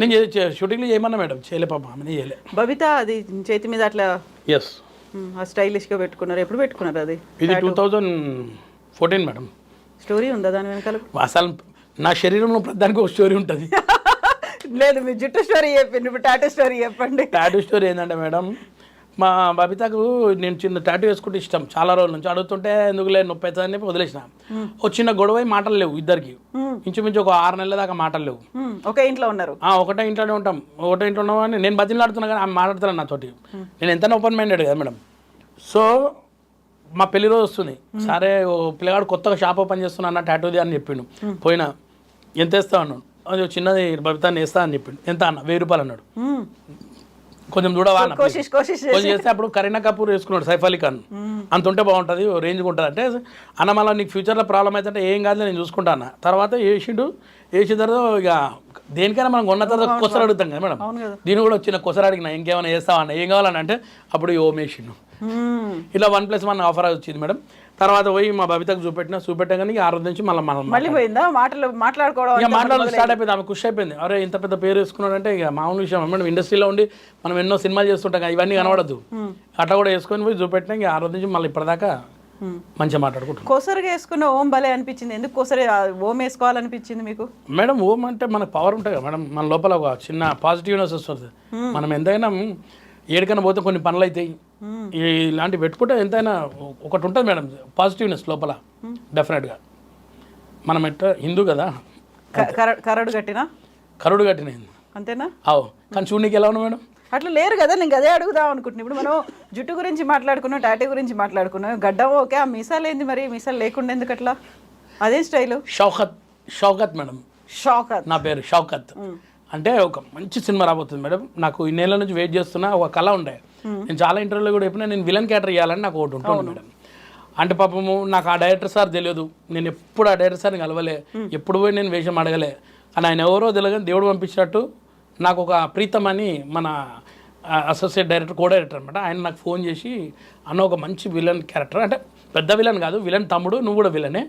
నేను షూటింగ్లో చేయమన్నా మేడం, చేయలే పాప, ఆమె చేయలే. బబిత అది చేతి మీద అట్లా ఎస్ స్టైలిష్గా పెట్టుకున్నారు. ఎప్పుడు పెట్టుకున్నారు అది? ఇది 2014 మేడం. స్టోరీ ఉందా దాని వెనకాల? అసలు నా శరీరంలో ప్రతిదానికి ఒక స్టోరీ ఉంటుంది. లేదు, మీ జుట్టు స్టోరీ చెప్పండి, ఇప్పుడు టాటూ స్టోరీ చెప్పండి. టాటూ స్టోరీ ఏంటంటే మేడం, మా బబితకు నేను చిన్న టాటూ వేసుకుంటే ఇష్టం. చాలా రోజుల నుంచి అడుగుతుంటే ఎందుకులే నొప్పి అవుతుందని చెప్పి వదిలేసిన. చిన్న గొడవ మాటలు లేవు ఇద్దరికి, ఇంచుమించు ఒక 6 నెలల దాకా మాటలు లేవు. ఒకే ఇంట్లో ఉన్నారు? ఒకటే ఇంట్లోనే ఉంటాం. ఒకటే ఇంట్లో ఉన్నామని నేను బతిలాడుతున్నా కానీ ఆమె మాట్లాడుతున్నాను నాతోటి. నేను ఎంత ఓపెన్ మైండెడ్ కదా మేడం. సో మా పెళ్లి రోజు వస్తుంది, సరే ఓ పిల్లగాడు కొత్తగా షాప్ ఓపెన్ చేస్తున్నా అన్న టాటూది అని చెప్పిండు. పోయినా ఎంత వేస్తా అన్నాడు, అది చిన్నది బబితాన్ని వేస్తా అని చెప్పిండు. ఎంత అన్న 1000 రూపాయలు అన్నాడు. కొంచెం చూడవా అన్న, please. కోషిష్ కొంచెం చేస్తే అప్పుడు కరీనా కపూర్ వేసుకున్నాడు సైఫ్ అలీ ఖాన్, అంత ఉంటే బాగుంటుంది, రేంజ్గా ఉంటుంది అంటే అన్న మళ్ళీ నీకు ఫ్యూచర్లో ప్రాబ్లం అయితే ఏం కాదు నేను చూసుకుంటా అన్న. తర్వాత వేసిన తర్వాత ఇక దేనికైనా మనం కొన్న తర్వాత కొసరు అడుగుతాం కదా మేడం, దీని కూడా వచ్చిన కొసరు అడిగిన ఇంకేమైనా చేస్తావా అన్న, ఏం కావాలని అంటే అప్పుడు ఓమ్ వేసిండు. ఇలా 1+1 ఆఫర్ వచ్చింది మేడం. తర్వాత పోయి మా బబితకు చూపెట్టాగానే ఆ రోజు నుంచి మళ్ళీ పోయిందా మాట్లాడుకోవడం స్టార్ట్ అయిపోయింది. ఆమె ఖుషి అయిపోయింది, అరే ఇంత పెద్ద పేరు వేసుకున్నాడంటే ఇక మామూలు విషయం మేడం, ఇండస్ట్రీలో ఉండి మనం ఎన్నో సినిమాలు చేస్తుంటాం కదా, ఇవన్నీ కనబడద్దు, అట్లా కూడా వేసుకొని పోయి చూపెట్టినా ఇక ఆ రోజు నుంచి మళ్ళీ ఇప్పటిదాకా మంచిగా మాట్లాడుకుంటాం. కొసరుగా వేసుకున్న ఓం భలే అనిపించింది, ఎందుకు కొసరి ఓం వేసుకోవాలనిపించింది మీకు? మేడం ఓం అంటే మనకు పవర్ ఉంటుంది కదా మేడం, మన లోపల ఒక చిన్న పాజిటివ్నెస్ వస్తుంది. మనం ఎంతైనా ఏడికైనా పోతే కొన్ని పనులు అవుతాయి, ఇలాంటివి పెట్టుకుంటే ఎంతైనా ఒకటి ఉంటుంది మేడం పాజిటివ్నెస్ లోపల డెఫినెట్గా. మనం హిందూ కదా, కరడు కట్టిన అంతేనా? అవు కానీ చూడనీకి ఎలా ఉన్నా మేడం? అట్లా లేరు కదా, నేను అదే అడుగుదాం అనుకుంటున్నాను. ఇప్పుడు మనం జుట్టు గురించి మాట్లాడుకున్నాం, టాటూ గురించి మాట్లాడుకున్నాం, గడ్డం ఓకే, ఆ మీసాలు ఏంది మరి, మీసాలు లేకుండా ఎందుకు అట్లా, అదే స్టైలు? షౌకత్ మేడం, నా పేరు షౌకత్. అంటే ఒక మంచి సినిమా రాబోతుంది మేడం, నాకు ఈ నెల నుంచి వెయిట్ చేస్తున్నా, ఒక కళ ఉండే, నేను చాలా ఇంటర్వ్యూలో కూడా చెప్పినా నేను విలన్ క్యారెక్టర్ చేయాలని నాకు ఒకటి ఉంటుంది మేడం. అంటే పాపము నాకు ఆ డైరెక్టర్ సార్ తెలియదు, నేను ఎప్పుడు ఆ డైరెక్టర్ సార్ని కలవలే, ఎప్పుడు పోయి నేను వేషం అడగలే, అని ఆయన ఎవరో తెలియదు, దేవుడు పంపించినట్టు నాకు ఒక ప్రీతం అని మన అసోసియేట్ డైరెక్టర్ కో డైరెక్టర్ అనమాట, ఆయన నాకు ఫోన్ చేసి అన్న ఒక మంచి విలన్ క్యారెక్టర్, అంటే పెద్ద విలన్ కాదు, విలన్ తమ్ముడు, నువ్వు కూడా విలనే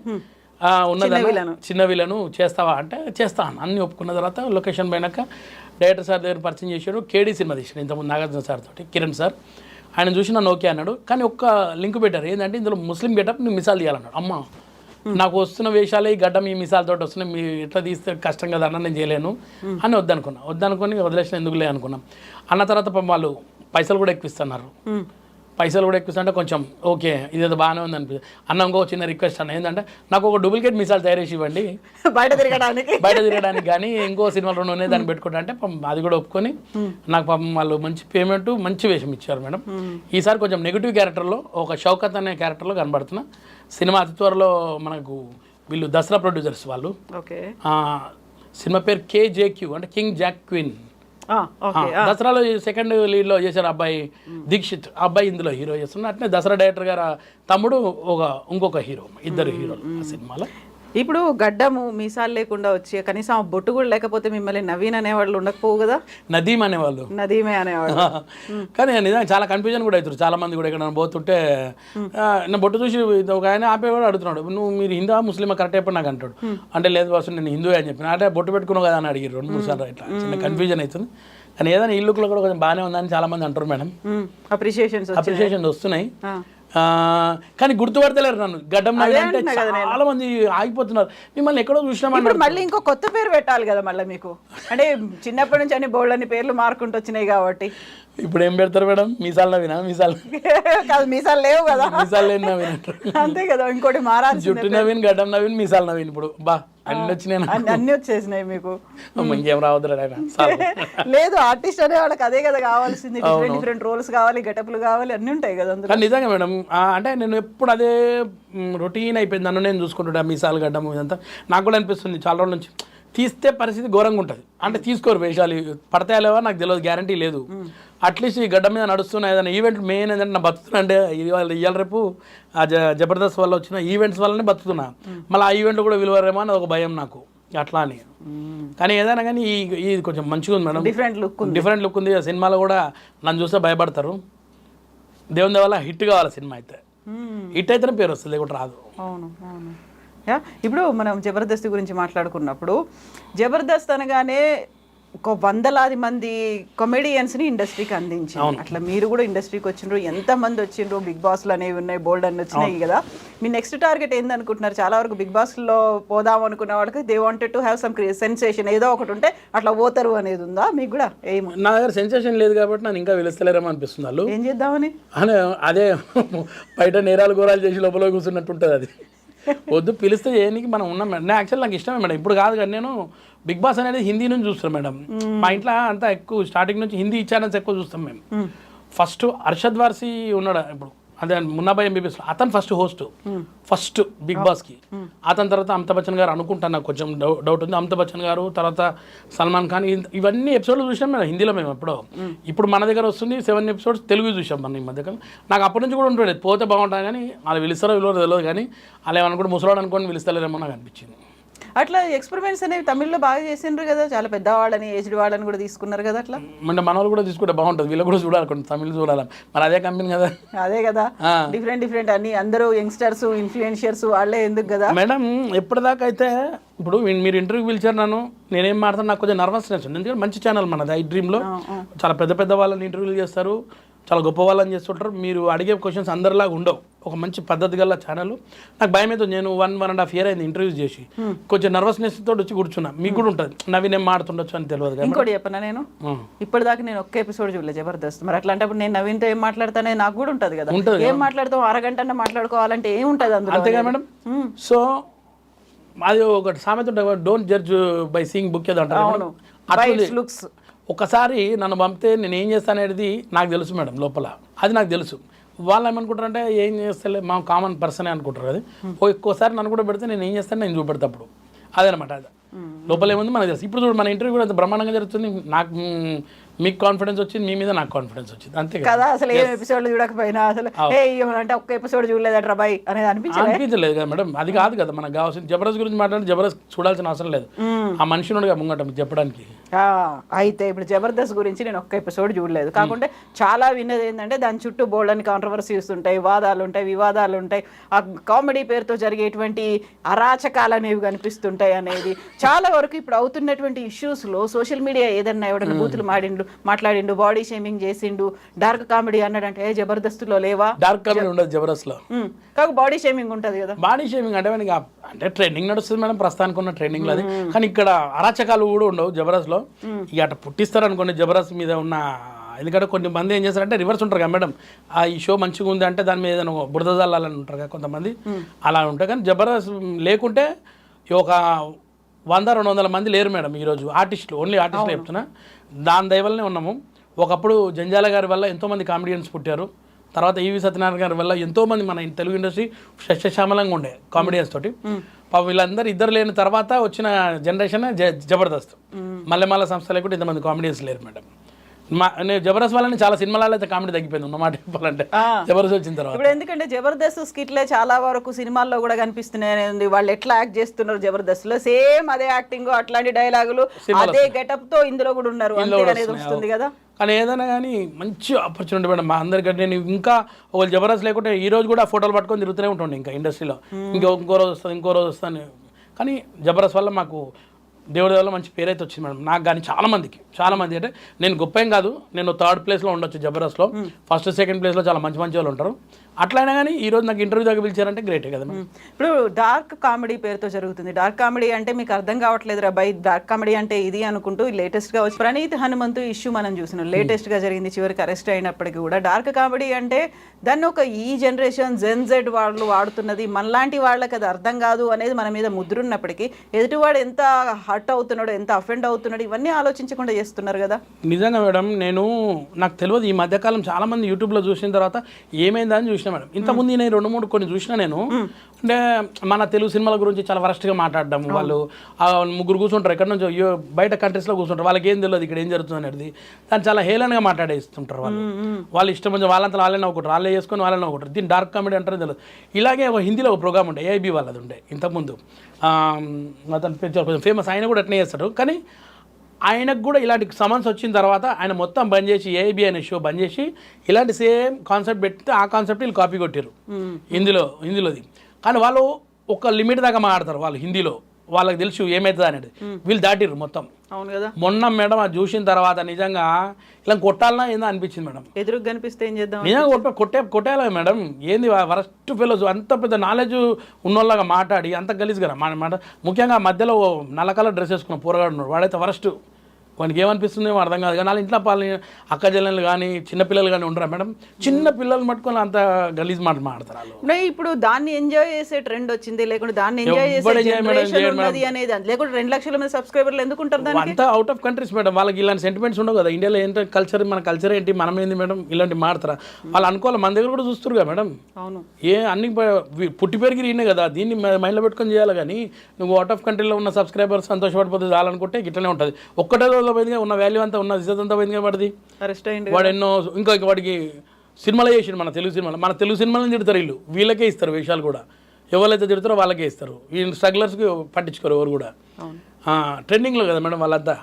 ఉన్నదన్న, చిన్న విలను చేస్తావా అంటే చేస్తాను అన్నీ ఒప్పుకున్న తర్వాత లొకేషన్ పోయినాక డైరెక్టర్ సార్ దగ్గర పరిచయం చేశాడు, కేడీ సినిమా తీసాడు ఇంతకుముందు నాగార్జున సార్ తోటి, కిరణ్ సార్, ఆయన చూసి నన్ను ఓకే అన్నాడు. కానీ ఒక్క లింక్ పెట్టారు, ఏంటంటే ఇందులో ముస్లిం గెటప్ నువ్వు మిసాల్ తీయాలన్నాడు. అమ్మ నాకు వస్తున్న వేషాలే ఈ గడ్డం ఈ మిసాలతో వస్తున్నాయి, మీరు ఎట్లా తీస్తే కష్టం కదా అన్న, నేను చేయలేను అని వద్దనుకొని వదిలేసిన ఎందుకులే అనుకున్నాం. అన్న తర్వాత వాళ్ళు పైసలు కూడా ఎక్కువిస్తున్నారు, అంటే కొంచెం ఓకే ఇదేదో బాగానే ఉంది అనిపిస్తుంది. అన్న ఇంకో చిన్న రిక్వెస్ట్ అన్న ఏంటంటే నాకు ఒక డూప్లికేట్ మిసాల్ తయారేసి ఇవ్వండి బయట తిరగడానికి కానీ ఇంకో సినిమాలు 2 ఉన్నాయి దాన్ని పెట్టుకుంటా అంటే అది కూడా ఒప్పుకొని నాకు పాపం వాళ్ళు మంచి పేమెంట్ మంచి వేషం ఇచ్చారు మేడం. ఈసారి కొంచెం నెగిటివ్ క్యారెక్టర్లో ఒక షౌకత్ అనే క్యారెక్టర్లో కనబడుతున్నా. సినిమా అతి త్వరలో మనకు వీళ్ళు దసరా ప్రొడ్యూసర్స్ వాళ్ళు, సినిమా పేరు KJQ అంటే కింగ్ జాక్ క్వీన్, దసరాలో సెకండ్ లీడ్లో చేశారు అబ్బాయి దీక్షిత్, అబ్బాయి ఇందులో హీరో చేస్తున్నారు. అట్నే దసరా డైరెక్టర్ గారు తమ్ముడు ఇంకొక హీరో, ఇద్దరు హీరోలు ఆ సినిమాలో. ఇప్పుడు గడ్డము మీసాలు లేకుండా వచ్చి కనీసం ఆ బొట్టు కూడా లేకపోతే మిమ్మల్ని నవీన్ అనేవాళ్ళు ఉండకపోవు కదా, నదీమే అనేవాళ్ళు కానీ నిజంగా చాలా కన్ఫ్యూజన్ కూడా అవుతారు చాలా మంది కూడా. ఇక్కడ పోతుంటే నా బొట్టు చూసి ఒక ఆయన ఆపేవాడు అడుగుతున్నాడు, మీరు హిందూ ముస్లిమా కరెక్ట్ అయిపోయి నాకు అంటాడు. అంటే లేదు బాసు నేను హిందూ అని చెప్పిన, అంటే బొట్టు పెట్టుకున్నావు కదా అని అడిగారు 2-3 సార్లు. ఇట్లా చిన్న కన్ఫ్యూజన్ అవుతుంది. కానీ ఏదైనా ఈ లుక్లో కూడా కొంచెం బాగానే ఉందని చాలా మంది అంటారు మేడం, అప్రిషియేషన్స్ వస్తున్నాయి. కానీ గుర్తుపడతలేరు నన్ను గడ్డం అంటే చాలా మంది ఆగిపోతున్నారు. మిమ్మల్ని ఎక్కడో చూసినామన్నారు. మళ్ళీ ఇంకో కొత్త పేరు పెట్టాలి కదా మళ్ళీ మీకు, అంటే చిన్నప్పటి నుంచి అన్ని బోల్డ్ అని పేర్లు మారుకుంటూ వచ్చినాయి కాబట్టి. ఇప్పుడు ఏం పెడతారు మేడం, మీసాలు నవీనా? మీసాలు లేవు కదా, మీసాలు లేని నవీన్ అంతే కదా. ఇంకోటి మారాలి, జుట్టు నవీన్, గడ్డం నవీన్, మీసాలు నవీన్. ఇప్పుడు అన్ని వచ్చినాయి, అన్ని వచ్చేసినాయి మీకు. ఇంకేం రావద్దు లేదు, ఆర్టిస్ట్ అనే వాళ్ళకి అదే కదా కావాల్సింది, డిఫరెంట్ రోల్స్ కావాలి, గెటప్లు కావాలి, అన్ని ఉంటాయి కదా అందులో. నిజంగా మేడం, అంటే నేను ఎప్పుడు అదే రొటీన్ అయిపోయింది, నన్ను నేను చూసుకుంటుంటా మీసాలు గడ్డం ఇదంతా. నాకు కూడా అనిపిస్తుంది చాలా రోజుల నుంచి తీస్తే పరిస్థితి ఘోరంగా ఉంటుంది. అంటే తీసుకోరు వేషాలు, పడతాయా లేవా నాకు తెలియదు, గ్యారంటీ లేదు. అట్లీస్ట్ ఈ గడ్డ మీద నడుస్తున్న ఏదైనా ఈవెంట్ మెయిన్ ఏంటంటే నా బతుకుతున్నా, అంటే ఇవాళ రేపు ఆ జబర్దస్త్ వల్ల వచ్చిన ఈవెంట్స్ వల్లనే బతుకుతున్నా. మళ్ళీ ఆ ఈవెంట్ కూడా విలువరేమో అని ఒక భయం నాకు, అట్లా అని. కానీ ఏదైనా కానీ ఇది కొంచెం మంచిగా ఉంది మేడం, డిఫరెంట్ లుక్ ఉంది. సినిమాలో కూడా నన్ను చూస్తే భయపడతారు. దేవుని వల్ల హిట్ కావాలి సినిమా, అయితే హిట్ అయితేనే పేరు వస్తుంది, లేకుంటే రాదు. ఇప్పుడు మనం జబర్దస్త్ గురించి మాట్లాడుకున్నప్పుడు, జబర్దస్త్ అనగానే ఒక 100లాది మంది కామెడియన్స్ని ఇండస్ట్రీకి అందించింది. అట్లా మీరు కూడా ఇండస్ట్రీకి వచ్చిండ్రు, ఎంతమంది వచ్చిండ్రు, బిగ్ బాస్లు అనేవి ఉన్నాయి, బోల్డ్ అన్ని వచ్చినాయి కదా. మీ నెక్స్ట్ టార్గెట్ ఏందనుకుంటున్నారు? చాలా వరకు బిగ్ బాస్లో పోదాం అనుకున్న వాళ్ళకి they wanted to have some sensation, ఏదో ఒకటి ఉంటే అట్లా పోతారు అనేది ఉందా మీకు కూడా? ఏమో నా దగ్గర సెన్సేషన్ లేదు కాబట్టి నన్ను ఇంకా పిలుస్తలేరేమో అనిపిస్తుంది. వాళ్ళు ఏం చేద్దామని అదే బయట నేరాలు ఘోరాలు చేసి లోపల కూర్చున్నట్టు ఉంటుంది. అది వద్దు, పిలిస్తే చేయడానికి మనం ఉన్నాం మేడం. నేను యాక్చువల్ నాకు ఇష్టమే మేడం, ఇప్పుడు కాదు కానీ నేను బిగ్ బాస్ అనేది హిందీ నుంచి చూస్తాను మేడం. మా ఇంట్లో అంతా ఎక్కువ స్టార్టింగ్ నుంచి హిందీ ఛానల్స్ ఎక్కువ చూస్తాం మేము. ఫస్ట్ అర్షద్ వార్సీ ఉన్నాడు, ఇప్పుడు అదే మున్నాబాయ్ ఎంబీబీఎస్ అతను ఫస్ట్ బిగ్ బాస్కి. అతని తర్వాత అమితాబ్ బచ్చన్ గారు అనుకుంటాను, నాకు కొంచెం డౌట్ ఉంది. అమితాబ్ బచ్చన్ గారు తర్వాత సల్మాన్ ఖాన్, ఇవన్నీ ఎపిసోడ్లు చూసాం మేము హిందీలో. మేము ఎప్పుడో ఇప్పుడు మన దగ్గర వస్తుంది 7 ఎపిసోడ్స్ తెలుగు చూసాం మనం ఈ మధ్యకాలం. నాకు అప్పటి నుంచి కూడా ఉంటుండే పోతే బాగుంటుంది కానీ వాళ్ళు పిలుస్తారో విలువ తెలియదు, కానీ వాళ్ళు ఏమనుకుంటే ముసలాడు అనుకోని పిలుస్తలేరేమో నాకు అనిపించింది. అట్లా ఎక్స్పెరిమెంట్స్ అనేవి తమిళ్లో బాగా చేసిండ్రు కదా, చాలా పెద్దవాళ్ళని ఏజ్డ్ వాళ్ళని కూడా తీసుకున్నారు కదా. అట్లా అంటే మన వాళ్ళు కూడా తీసుకుంటే బాగుంటుంది, వీళ్ళు కూడా చూడాలి, కొన్ని తమిళ్ చూడాలి, మరి అదే కంపెనీ కదా. అదే కదా, డిఫరెంట్ అన్ని అందరూ యంగ్స్టర్స్ ఇన్ఫ్లుయెన్షియర్స్ వాళ్ళే ఎందుకు కదా మేడం. ఎప్పటిదాకా అయితే ఇప్పుడు మీరు ఇంటర్వ్యూ పిలిచారు నన్ను, నేనేం మాట్లాడుతాను, నాకు కొంచెం నర్వస్నెస్ ఉంది. ఎందుకంటే మంచి ఛానల్ మనది ఐ డ్రీమ్లో, చాలా పెద్ద వాళ్ళని ఇంటర్వ్యూలు చేస్తారు, చాలా గొప్ప వాళ్ళని చేస్తుంటారు. మీరు అడిగే క్వశ్చన్స్ అందరిలాగా ఉండవు, ఒక మంచి పద్ధతి గల ఛానల్. నాకు భయం అవుతుంది, నేను 1.5 year అయింది ఇంటర్వ్యూస్ చేసి, కొంచెం నర్వస్నెస్ తోటి వచ్చి కూర్చున్నా. మీకు కూడా ఉంటుంది, నవీన్ ఏం మాడుతుండొచ్చు అని తెలియదు. ఇంకోటి చెప్పనా, నేను ఇప్పటిదాకా నేను ఒక్క ఎపిసోడ్ చూడలేదు జబర్దస్త్. మరి అట్లాంటప్పుడు నేను నవీన్తో ఏం మాట్లాడతానే నాకు కూడా ఉంటుంది కదా. ఏం మాట్లాడతాం, అరగంట మాట్లాడుకోవాలంటే ఏముంటుంది అందులో, అంతేగా మేడం. సో అది ఒక సామెత ఉంటుంది, don't judge by seeing book ఏదో అంటారు. లుక్స్ ఒకసారి నన్ను పంపితే నేను ఏం చేస్తాను అనేది నాకు తెలుసు మేడం, లోపల అది నాకు తెలుసు. వాళ్ళు ఏమనుకుంటారంటే ఏం చేస్తలే, మా కామన్ పర్సనే అనుకుంటారు. అది ఒక్కోసారి నన్ను కూడా పెడితే నేను ఏం చేస్తాను నేను చూపెడతా అప్పుడు, అదనమాట. అది లోపల ఏముంది మనకు తెలుసు. ఇప్పుడు చూడు మన ఇంటర్వ్యూ కూడా అంత బ్రహ్మాండంగా జరుగుతుంది. నాకు మీకు కాన్ఫిడెన్స్ వచ్చింది, మీ మీద నాకు కాన్ఫిడెన్స్ వచ్చింది, అంతే కదా. అసలు ఏ ఎపిసోడ్ చూడకపోయినా అసలు అంటే ఒక్క ఎపిసోడ్ చూడలేదట్రా బాయ్ అనేది అనిపించలేదు కదా మేడం. అది కాదు కదా మనకు కావాల్సింది. జబర్దస్త్ గురించి మాట్లాడి జబర్దస్త్ చూడాల్సిన అవసరం లేదు, ఆ మనిషినుడిగా ముంగట చెప్పడానికి. అయితే ఇప్పుడు జబర్దస్త్ గురించి నేను ఒక్క ఎపిసోడ్ చూడలేదు, కాకుంటే చాలా విన్నది ఏంటంటే దాని చుట్టూ బోల్డని కాంట్రవర్సీస్ ఉంటాయి, వాదాలు ఉంటాయి, వివాదాలు ఉంటాయి, ఆ కామెడీ పేరుతో జరిగేటువంటి అరాచకాలు అనేవి కనిపిస్తుంటాయి అనేది. చాలా వరకు ఇప్పుడు అవుతున్నటువంటి ఇష్యూస్లో సోషల్ మీడియా ఏదన్నా ఎవడన్నా బూతులు మాట్లాడిండు, బాడీ షేమింగ్ చేసిండు, డార్క్ కామెడీ అన్నాడంటే జబర్దస్త్లో లేవా? డార్క్ కామెడీ ఉండదు జబర్దస్త్లో, కాదు బాడీ షేమింగ్ ఉంటుంది కదా. బాడీ షేమింగ్ అంటే మనకి అంటే ట్రెండింగ్ నడుస్తుంది మేడం, ప్రస్తుతానికి ఉన్న ట్రెండింగ్లో అది. కానీ ఇక్కడ అరాచకాలు కూడా ఉండవు జబర్దస్త్లో. ఇక అట్లా పుట్టిస్తారు అనుకోండి జబర్దస్త్ మీద ఉన్న. ఎందుకంటే కొన్ని మంది ఏం చేస్తారంటే రివర్స్ ఉంటారు కదా మేడం, ఈ షో మంచిగా ఉంది అంటే దాని మీద ఏదైనా బురద జల్లాలని ఉంటారు కదా కొంతమంది, అలా ఉంటాయి. కానీ జబర్దస్త్ లేకుంటే ఒక 100-200 మంది లేరు మేడం ఈరోజు ఆర్టిస్టులు, ఓన్లీ ఆర్టిస్టులు చెప్తున్నా. దాని దయవల్లనే ఉన్నాము. ఒకప్పుడు జంజాల గారి వల్ల ఎంతోమంది కామెడియన్స్ పుట్టారు, తర్వాత ఈవి సత్యనారాయణ గారి వల్ల ఎంతోమంది మన తెలుగు ఇండస్ట్రీ సస్యశ్యామలంగా ఉండే కామెడియన్స్ తోటి. వీళ్ళందరూ ఇద్దరు లేని తర్వాత వచ్చిన జనరేషన్ జబర్దస్త్. మల్లెమాల సంస్థ లేకుంటే ఇంతమంది కామెడియన్స్ లేరు మేడం. నేను జబర్దస్త్ వాళ్ళని చాలా సినిమాలలో అయితే కామెడీ తగ్గిపోయింది ఉన్నమాట చెప్పాలంటే జబర్దస్త్ వచ్చిన తర్వాత. ఇప్పుడు ఎందుకంటే జబర్దస్త్ స్కిట్లే చాలా వరకు సినిమాల్లో కూడా కనిపిస్తున్నాయి. వాళ్ళు ఎట్లా యాక్ట్ చేస్తున్నారు జబర్దస్త్ లో, సేమ్ అదే యాక్టింగ్, అట్లాంటి డైలాగులు, అదే గెటప్ తో ఇందులో కూడా ఉన్నారు అనేది వస్తుంది కదా. కానీ ఏదైనా కానీ మంచి ఆపర్చునిటీ మేడం మా అందరికంటే. నేను ఇంకా ఒకళ్ళు జబర్దస్త్ లేకుంటే ఈ రోజు కూడా ఫోటోలు పట్టుకొని తిరుగుతూనే ఉంటుండే ఇంకా ఇండస్ట్రీలో, ఇంకో రోజు వస్తుంది. కానీ జబర్దస్త్ వల్ల మాకు దేవుడి వల్ల మంచి పేరు అయితే వచ్చింది మేడం, నాకు కానీ చాలా మంది. అంటే నేను గొప్ప ఏం కాదు, నేను 3rd ప్లేస్లో ఉండొచ్చు జబర్దస్త్లో, 1st, 2nd ప్లేస్లో చాలా మంచి వాళ్ళు ఉంటారు. అట్లయినా కానీ ఈ రోజు నాకు ఇంటర్వ్యూ దగ్గర పిలిచారంటే గ్రేటే కదా. ఇప్పుడు డార్క్ కామెడీ పేరుతో జరుగుతుంది. డార్క్ కామెడీ అంటే మీకు అర్థం కావట్లేదు రా బై, డార్క్ కామెడీ అంటే ఇది అనుకుంటూ లేటెస్ట్గా వచ్చి ప్రణీత్ హనుమంతు ఇష్యూ మనం చూసినాం, లేటెస్ట్గా జరిగింది, చివరికి అరెస్ట్ అయినప్పటికీ కూడా డార్క్ కామెడీ అంటే దాన్ని ఒక ఈ జనరేషన్ జెన్జెడ్ వాళ్ళు వాడుతున్నది, మనలాంటి వాళ్ళకి అది అర్థం కాదు అనేది మన మీద ముద్రున్నప్పటికీ ఎదుటివాడు ఎంత హర్ట్ అవుతున్నాడు, ఎంత అఫెండ్ అవుతున్నాడు, ఇవన్నీ ఆలోచించకుండా చేస్తున్నారు కదా. నిజంగా మేడం, నాకు తెలియదు ఈ మధ్యకాలం చాలా మంది యూట్యూబ్లో చూసిన తర్వాత ఏమైందని చూసిన మేడం. ఇంతకుముందు నేను 2-3 కొన్ని చూసినా నేను. అంటే మన తెలుగు సినిమాల గురించి చాలా వరస్ట్గా మాట్లాడడం, వాళ్ళు 3 కూర్చుంటారు ఎక్కడి నుంచో బయట కంట్రీస్లో కూర్చుంటారు, వాళ్ళకి ఏం తెలియదు ఇక్కడ ఏం జరుగుతుంది అనేది, దాన్ని చాలా హేళనగా మాట్లాడేస్తుంటారు వాళ్ళు ఇష్టం కొంచెం వాళ్ళంతా వాళ్ళని ఒకటి వాళ్ళే చేసుకొని వాళ్ళని ఒకటి. దీన్ని డార్క్ కామెడీ అంటారో తెలియదు. ఇలాగే ఒక హిందీలో ఒక ప్రోగ్రామ్ ఉండే ఏఐబీ వాళ్ళది ఉండే ఇంతకుముందు, అతని పేరు కొంచెం ఫేమస్, ఆయన కూడా అట్నే చేస్తాడు. కానీ ఆయనకు కూడా ఇలాంటి సమన్స్ వచ్చిన తర్వాత ఆయన మొత్తం బంద్ చేసి ఏఐబీ అనే షో బంద్ చేసి ఇలాంటి సేమ్ కాన్సెప్ట్ పెడితే ఆ కాన్సెప్ట్ వీళ్ళు కాపీ కొట్టారు హిందీలోది. కానీ వాళ్ళు ఒక లిమిట్ దాకా మాట్లాడతారు వాళ్ళు హిందీలో, వాళ్ళకి తెలుసు ఏమవుతుంది అనేది, వీళ్ళు దాటిర్రు మొత్తం. అవును కదా. మొన్న మేడం అది చూసిన తర్వాత నిజంగా ఇలా కొట్టాలన్నా ఏందో అనిపించింది మేడం. ఎదురుగా కనిపిస్తే ఏం చేద్దాం, నిజంగా కొట్టేయాలి మేడం. ఏంది వరస్ట్ ఫెలోస్, అంత పెద్ద నాలెడ్జ్ ఉన్నోళ్ళగా మాట్లాడి అంత గలీజ్గా మాట. ముఖ్యంగా మధ్యలో నల్ల కలర్ డ్రెస్ వేసుకున్న పోరగాడు ఉన్నాడు, వాడైతే వానికి ఏమనిపిస్తుందో అర్థం కాదు. కానీ వాళ్ళ ఇంట్లో అక్క చెల్లెలు కానీ చిన్నపిల్లలు కానీ ఉండరా మేడం? చిన్న పిల్లలు మట్టుకొని అంత గలీజ్ మాట మాడతారు వాళ్ళు. ఇప్పుడు దాన్ని ఎంజాయ్ చేసే ట్రెండ్ వచ్చింది, లేకుంటే దాన్ని ఎంజాయ్ చేసే జనరేషన్ ఉన్నది అనేది, లేకుంటే 2 లక్షల మంది సబ్స్క్రైబర్లు ఎందుకు ఉంటారు దానికి? అంతా అవుట్ ఆఫ్ కంట్రీస్ మేడం, వాళ్ళకి ఇలాంటి సెంటిమెంట్స్ ఉండవు కదా. ఇండియాలో ఏంటంటే కల్చర్, మన కల్చర్ ఏంటి, మనం ఏంది మేడం, ఇలాంటి మాడతారా వాళ్ళు అనుకోవాలి. మన దగ్గర కూడా చూస్తారు కదా మేడం. అవును, అన్ని పుట్టి పెరిగి ఈయనే కదా, దీన్ని మైండ్లో పెట్టుకొని చేయాలి. కానీ నువ్వు అవుట్ ఆఫ్ కంట్రీలో ఉన్న సబ్స్క్రైబర్స్ సంతోషపడిపోతే చాలనుకుంటే ఇట్లనే ఉంటుంది. ఒక్కటే రోజులో పోయిందిగా ఉన్న వాల్యూ అంతా, ఉన్న ఇజ్జత్ అంతా పోయిందిగా పడింది. వాడు ఎన్నో ఇంకా వాడికి సినిమాలో చేసిండు, మన తెలుగు సినిమాలను తిడతారు వీళ్ళు, వీళ్ళకే ఇస్తారు వేషాలు కూడా. ఎవరైతే తిడతారో వాళ్ళకే ఇస్తారు. ఈ స్ట్రగ్లర్స్కి పట్టించుకోరు ఎవరు కూడా. ట్రెండింగ్లో కదా మేడం వాళ్ళంతా.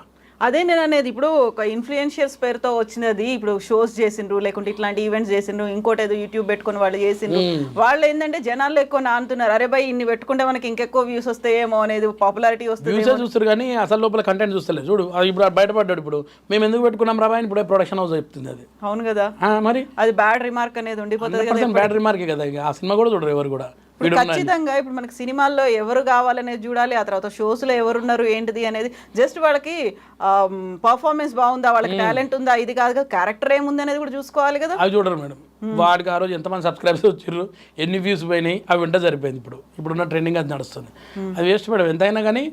అదే నేను అనేది, ఇప్పుడు ఒక ఇన్ఫ్లుయెన్షియర్స్ పేరుతో వచ్చినది, ఇప్పుడు షోస్ చేసిండ్రు, లేకుంటే ఇట్లాంటి ఈవెంట్స్ చేసిండ్రు, ఇంకోటి ఏదో యూట్యూబ్ పెట్టుకుని వాళ్ళు చేసిండ్రు. వాళ్ళు ఏంటంటే జనాల్లో ఎక్కువ నానుతున్నారు, అరే భయ్ ఇన్ని పెట్టుకుంటే మనకి ఇంకెక్కువ వ్యూస్ వస్తాయేమో అనేది, పాపులారిటీ వస్తుంది చూస్తారు. కానీ అసలు లోపల కంటెంట్ చూస్తలేదు. చూడు ఇప్పుడు బయటపడ్డాడు. ఇప్పుడు మేము ఎందుకు పెట్టుకున్నాం రాబాయ్, ఇప్పుడు ప్రొడక్షన్ హౌస్ చెప్తుంది అది. అవును కదా, మరి అది బ్యాడ్ రిమార్క్ అనేది ఉండిపోతుంది కదా. బ్యాడ్ రిమార్కే కదా. ఆ సినిమా కూడా చూడరు ఎవరు కూడా. ఖచ్చితంగా ఇప్పుడు మనకి సినిమాల్లో ఎవరు కావాలనేది చూడాలి, ఆ తర్వాత షోస్లో ఎవరున్నారు ఏంటిది అనేది. జస్ట్ వాళ్ళకి పర్ఫార్మెన్స్ బాగుందా, వాళ్ళకి టాలెంట్ ఉందా, ఇది కాదు క్యారెక్టర్ ఏముంది అనేది కూడా చూసుకోవాలి కదా. అవి చూడరు మేడం. వాడికి ఆ రోజు ఎంతమంది సబ్స్క్రైబర్స్ వచ్చారు, ఎన్ని వ్యూస్ పోయినాయి, అవి వింటే సరిపోయింది. ఇప్పుడున్న ట్రెండింగ్ అది నడుస్తుంది. అది వేస్ట్ మేడం. ఎంతైనా కానీ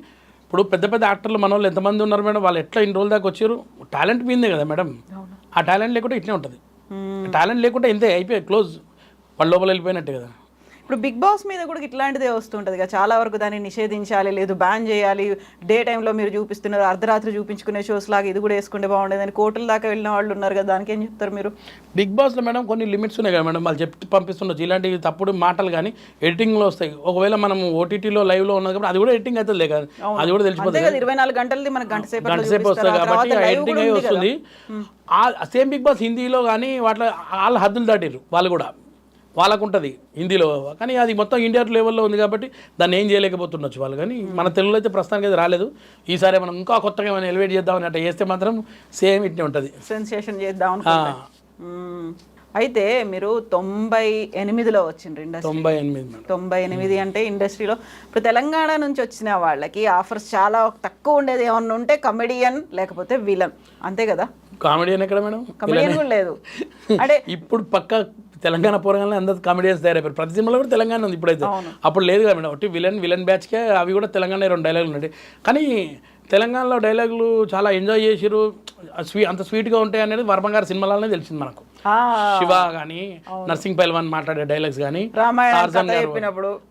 ఇప్పుడు పెద్ద పెద్ద యాక్టర్లు మన వాళ్ళు ఎంతమంది ఉన్నారు మేడం, వాళ్ళు ఎట్లా ఇన్ని రోజుల దాకా వచ్చారు. టాలెంట్ మీదే కదా మేడం. ఆ టాలెంట్ లేకుంటే ఇట్లే ఉంటుంది. టాలెంట్ లేకుంటే ఇంతే, అయిపోయి క్లోజ్, వాళ్ళ లోపల వెళ్ళిపోయినట్టే కదా. ఇప్పుడు బిగ్ బాస్ మీద కూడా ఇట్లాంటిదే వస్తుంటుంది కదా, చాలా వరకు దాన్ని నిషేధించాలి, లేదు బ్యాన్ చేయాలి, డే టైంలో మీరు చూపిస్తున్నారు, అర్ధరాత్రి చూపించుకునే షోస్ లాగా ఇది కూడా వేసుకుంటే బాగుండేదని కోర్టుల దాకా వెళ్ళిన వాళ్ళు ఉన్నారు కదా, దానికి ఏం చెప్తారు మీరు? బిగ్ బాస్లో మేడం కొన్ని లిమిట్స్ ఉన్నాయి కదా మేడం, వాళ్ళు చెప్పి పంపిస్తుండొచ్చు. ఇలాంటివి తప్పుడు మాటలు కానీ ఎడిటింగ్లో వస్తాయి. ఒకవేళ మనం ఓటీటీలో లైవ్లో ఉన్నది కాబట్టి అది కూడా ఎడిటింగ్ అవుతుంది కదా, అది కూడా తెలిసిపోతుంది. 24 గంటలది మనకు గంట సేపు వస్తుంది కాబట్టి ఎడిటింగ్ అయి వస్తుంది. సేమ్ బిగ్ బాస్ హిందీలో కానీ వాటిలో వాళ్ళ హద్దులు దాటిరు వాళ్ళు కూడా, వాళ్ళకు ఉంటుంది హిందీలో. కానీ అది మొత్తం ఇండియా లెవెల్లో ఉంది కాబట్టి దాన్ని ఏం చేయలేకపోతుండొచ్చు వాళ్ళు. కానీ మన తెలుగులో అయితే ప్రస్తుతానికి అయితే రాలేదు. ఈసారి మనం ఇంకా కొత్తగా ఏమైనా ఎలివేట్ చేద్దామని అట్లా చేస్తే మాత్రం సేమ్ ఇట్నే ఉంటుంది, సెన్సేషన్ చేద్దాం. అయితే మీరు 98లో వచ్చిండ్రు ఇండస్ట్రీ. 98 అంటే ఇండస్ట్రీలో ఇప్పుడు తెలంగాణ నుంచి వచ్చిన వాళ్ళకి ఆఫర్స్ చాలా తక్కువ ఉండేది. ఏమన్నా ఉంటే కమెడియన్ లేకపోతే విలన్, అంతే కదా. కామెడియన్ ఎక్కడ మేడం? కమెడియన్ కూడా లేదు. అంటే ఇప్పుడు పక్క తెలంగాణ పోరగానే అందరు కామెడియన్స్ తయారైపోయారు. ప్రతి సినిమాలో కూడా తెలంగాణ ఉంది ఇప్పుడైతే. అప్పుడు లేదు కదా మేడం. ఒకటి విలన్ బ్యాచ్కే అవి కూడా తెలంగాణ 2 డైలాగులు ఉన్నాయి. కానీ తెలంగాణలో డైలాగులు చాలా ఎంజాయ్ చేసిరు, అంత స్వీట్గా ఉంటాయి అనేది వర్మ గారి సినిమాలనే తెలిసింది మనకు. శివ కానీ, నర్సింగ్ పైల్వాన్ మాట్లాడే డైలాగ్స్ కానీ,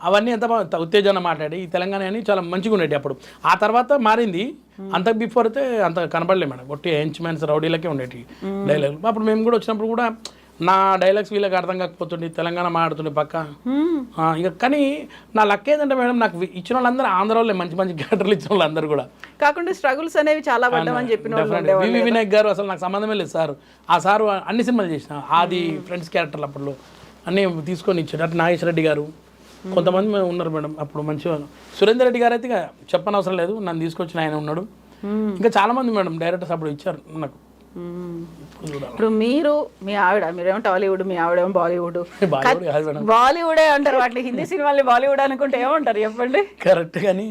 అవన్నీ ఎంత ఉత్తేజన మాట్లాడి ఈ తెలంగాణ అని చాలా మంచిగా ఉండేది అప్పుడు. ఆ తర్వాత మారింది. అంత బిఫోర్ అయితే అంత కనబడలే మేడం. ఒట్టి హెంచ్మెన్స్ రౌడీలకే ఉండేవి డైలాగులు. అప్పుడు మేము కూడా వచ్చినప్పుడు కూడా నా డైలాగ్స్ వీళ్ళకి అర్థం కాకపోతుండే, తెలంగాణ మాట్లాడుతుండే పక్క. ఇక కానీ నా లక్ ఏంటంటే మేడం, నాకు ఇచ్చిన వాళ్ళందరూ ఆంధ్ర వాళ్ళే, మంచి మంచి క్యారెక్టర్లు ఇచ్చిన వాళ్ళందరూ కూడా. కాకుండా స్ట్రగుల్స్ అనేవి చాలా పడ్డామని చెప్పిన వివి వినాయక్ గారు అసలు నాకు సంబంధమే లేదు సార్. ఆ సారు అన్ని సినిమాలు చేసిన, ఆది ఫ్రెండ్స్ క్యారెక్టర్లు అప్పుడు అన్నీ తీసుకొని ఇచ్చాడు. అటు నాగేశ్వర రెడ్డి గారు, కొంతమంది ఉన్నారు మేడం అప్పుడు మంచిగా. సురేందర్ రెడ్డి గారు అయితే ఇక చెప్పనవసరం లేదు, నన్ను తీసుకొచ్చిన ఆయన ఉన్నాడు. ఇంకా చాలా మంది మేడం డైరెక్టర్స్ అప్పుడు ఇచ్చారు నాకు. ఇప్పుడు మీరు మీ ఆవిడ, మీరేమో టాలీవుడ్, మీ ఆవిడేమో బాలీవుడ్. బాలీవుడే అంటారు వాటిని, హిందీ సినిమాల్ని బాలీవుడ్ అనుకుంటే ఏమంటారు చెప్పండి? కరెక్ట్. కానీ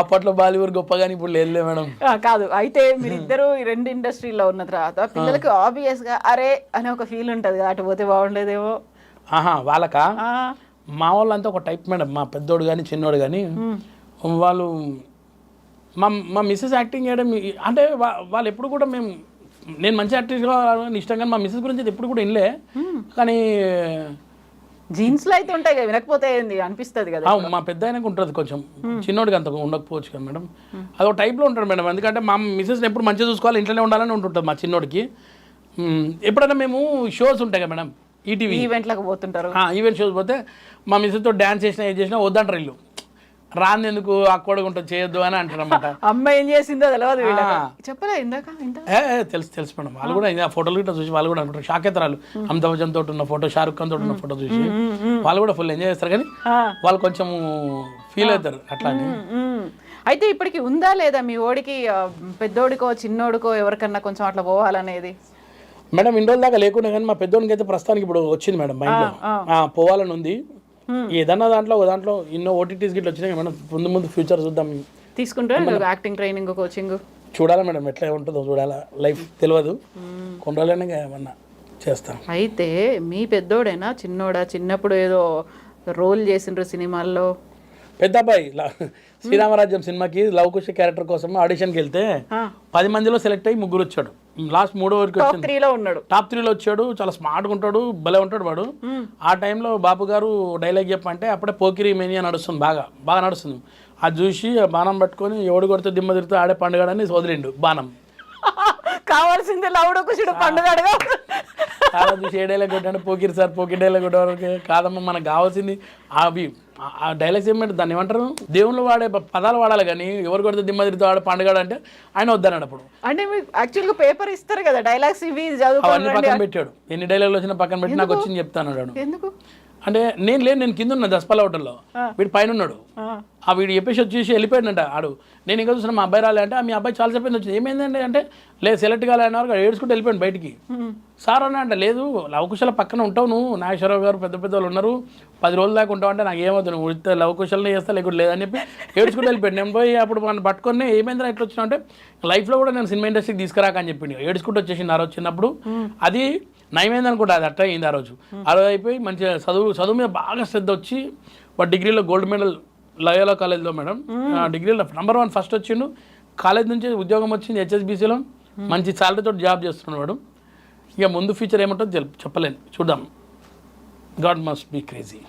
అప్పట్లో బాలీవుడ్ గొప్ప, కానీ ఇప్పుడు లేదు మేడం. కాదు. అయితే మీరిద్దరు ఈ 2 ఇండస్ట్రీలో ఉన్న తర్వాత పిల్లలకి ఆబ్వియస్ గా అరే అనే ఒక ఫీల్ ఉంటుంది కదా, అటు పోతే బాగుండేదేమో. వాళ్ళకా? మా వాళ్ళంతా ఒక టైప్ మేడం. మా పెద్దోడు కానీ చిన్నోడు కానీ వాళ్ళు మా మిస్సెస్ యాక్టింగ్ చేయడం అంటే వాళ్ళు ఎప్పుడు కూడా నేను మంచి యాక్ట్రెస్ కావాలని ఇష్టం, కానీ మా మిస్సెస్ గురించి ఎప్పుడు కూడా వినలే. కానీ జీన్స్లో అయితే ఉంటాయి కదా, వినకపోతే ఏంది అనిపిస్తుంది కదా. మా పెద్ద ఆయనకు ఉంటుంది కొంచెం, చిన్నోడికి అంత ఉండకపోవచ్చు కదా మేడం. అదొక టైప్లో ఉంటాడు మేడం. ఎందుకంటే మా మిస్సెస్ని ఎప్పుడు మంచిగా చూసుకోవాలి, ఇంట్లోనే ఉండాలని ఉంటుంటుంది మా చిన్నోడికి. ఎప్పుడైనా మేము షోస్ ఉంటాయి కదా మేడం, ఈటీవీ ఈవెంట్లకు పోతుంటారు. ఈవెంట్ షోస్ పోతే మా మిస్సెస్తో డ్యాన్స్ చేసినా ఏం చేసినా వద్దంటారు ఇల్లు. రాంది ఎందుకు అక్కడగా ఉంటుంది, చేయొద్దు అని అంటారు అన్నమాట. అమ్మాయి ఏం చేసిందో తెలియదు, చెప్పలే ఇందాక. తెలుసు మేడం. వాళ్ళు కూడా ఫోటోలు గిట్ట చూసి వాళ్ళు కూడా అనుకుంటారు. షాకేతరాలు అమితాబ్ బచ్చన్ తోటి ఉన్న ఫోటో, షారుఖ్ ఖాన్ తోటి ఉన్న ఫోటో చూసి వాళ్ళు కూడా ఫుల్ ఎంజాయ్ చేస్తారు. కానీ వాళ్ళు కొంచెం ఫీల్ అవుతారు అట్లా అని. అయితే ఇప్పటికి ఉందా లేదా మీ ఓడికి, పెద్దోడికో చిన్నోడికో ఎవరికన్నా కొంచెం అట్లా పోవాలనేది? మేడం ఇన్ని రోజుల దాకా లేకుండా, కానీ మా పెద్దోడికి అయితే ప్రస్తుతానికి ఇప్పుడు వచ్చింది మేడం మైండ్లో, పోవాలని ఉంది. ఏదన్నా దాంట్లో ఎన్నో ఓటీటీస్ గిట్లా వచ్చినాయి మేడం. ముందు ఫ్యూచర్ చూద్దాం. తీసుకుంటే యాక్టింగ్ ట్రైనింగ్, కోచింగ్ చూడాలి మేడం ఎట్లా ఉంటుందో చూడాలా, లైఫ్ తెలియదు, కొన్ని రోజులైనా ఏమన్నా చేస్తాం. అయితే మీ పెద్దోడేనా చిన్నోడా? చిన్నప్పుడు ఏదో రోల్ చేసిండ్రు సినిమాల్లో. పెద్ద అబ్బాయి శ్రీరామరాజ్యం సినిమాకి లవకుశ క్యారెక్టర్ కోసం ఆడిషన్కి వెళ్తే 10 మందిలో సెలెక్ట్ అయ్యి 3 వచ్చాడు. లాస్ట్ 3వ వరకు టాప్ 3లో ఉన్నాడు. టాప్ 3లో వచ్చాడు. చాలా స్మార్ట్గా ఉంటాడు, భలే ఉంటాడు వాడు. ఆ టైంలో బాబు గారు డైలాగ్ చెప్పంటే అప్పుడే పోకిరి మేనియా నడుస్తుంది, బాగా నడుస్తుంది. అది చూసి బాణం పట్టుకొని ఎవడు కొడితే దిమ్మ తిరిగితే ఆడే పండుగడని వదిలిండు బాణం. కావాల్సిందే లౌడ కుషుడు పండుగడుగా. చాలా చూసి ఏ డైలాగ్ కొట్టాడు, పోకిరి సార్ పోకిరి డైలాగ్ కొట్టేవారికి కాదమ్మా, మనకు కావాల్సింది అవి ఆ డైలాగ్స్ ఏమంటే దాన్ని ఏమంటారు, దేవుళ్ళు వాడే పదాలు వాడాలి కానీ ఎవరు కొడితే దిమ్మ తిరిగితే వాడే పండుగడు అంటే ఆయన వద్దన్నాడు. అప్పుడు అంటే మీకు యాక్చువల్గా పేపర్ ఇస్తారు కదా డైలాగ్స్, ఇవి అవన్నీ పక్కన పెట్టాడు. ఎన్ని డైలాగులు వచ్చినా పక్కన పెట్టి నాకు వచ్చింది చెప్తాను. ఎందుకు అంటే నేను కింద ఉన్నా దసపల్లి హోటల్లో, వీడు పైన ఉన్నాడు. ఆ వీడు చెప్పేసి వచ్చేసి వెళ్ళిపోయాడంట ఆడు. నేను ఇంకా చూసిన మా అబ్బాయి రాలే అంటే మీ అబ్బాయి చాలా చెప్పింది వచ్చింది. ఏమైందండి అంటే లేదు సెలెక్ట్ కాలేని వరకు ఏడ్చుకుంటూ వెళ్ళిపోయాడు బయటికి. సార్ అన్న అంటే లేదు లవకుశల పక్కన ఉంటావు నువ్వు, నాగేశ్వరరావు గారు పెద్ద పెద్ద వాళ్ళు ఉన్నారు, 10 రోజుల దాకా ఉంటావు అంటే నాకు ఏమవుతుంది, నువ్వు ఉడితే లవకుశలనే చేస్తా లేకుండా లేదని చెప్పి ఏడ్చుకుంటూ వెళ్ళిపోయాడు. నేను పోయి అప్పుడు మనం పట్టుకొని ఏమైందా ఎట్లా వచ్చినా అంటే లైఫ్లో కూడా నేను సినిమా ఇండస్ట్రీకి తీసుకురాక అని చెప్పింది. ఏడ్చుకుంటూ వచ్చేసింది ఆ రోజు చిన్నప్పుడు. అది నయమైంది అనుకుంటా, అది అట్లా అయింది ఆ రోజు. అయిపోయి మంచిగా చదువు మీద బాగా శ్రద్ధ వచ్చి వాడు డిగ్రీలో గోల్డ్ మెడల్ లయోలా కాలేజ్లో మేడం, డిగ్రీలో నంబర్ 1 ఫస్ట్ వచ్చిండు. కాలేజ్ నుంచి ఉద్యోగం వచ్చింది HSBCలో, మంచి శాలరీతో జాబ్ చేస్తున్నాడు వాడు. ఇక ముందు ఫ్యూచర్ ఏముంటుందో చెప్పలేను, చూద్దాం. God must be crazy.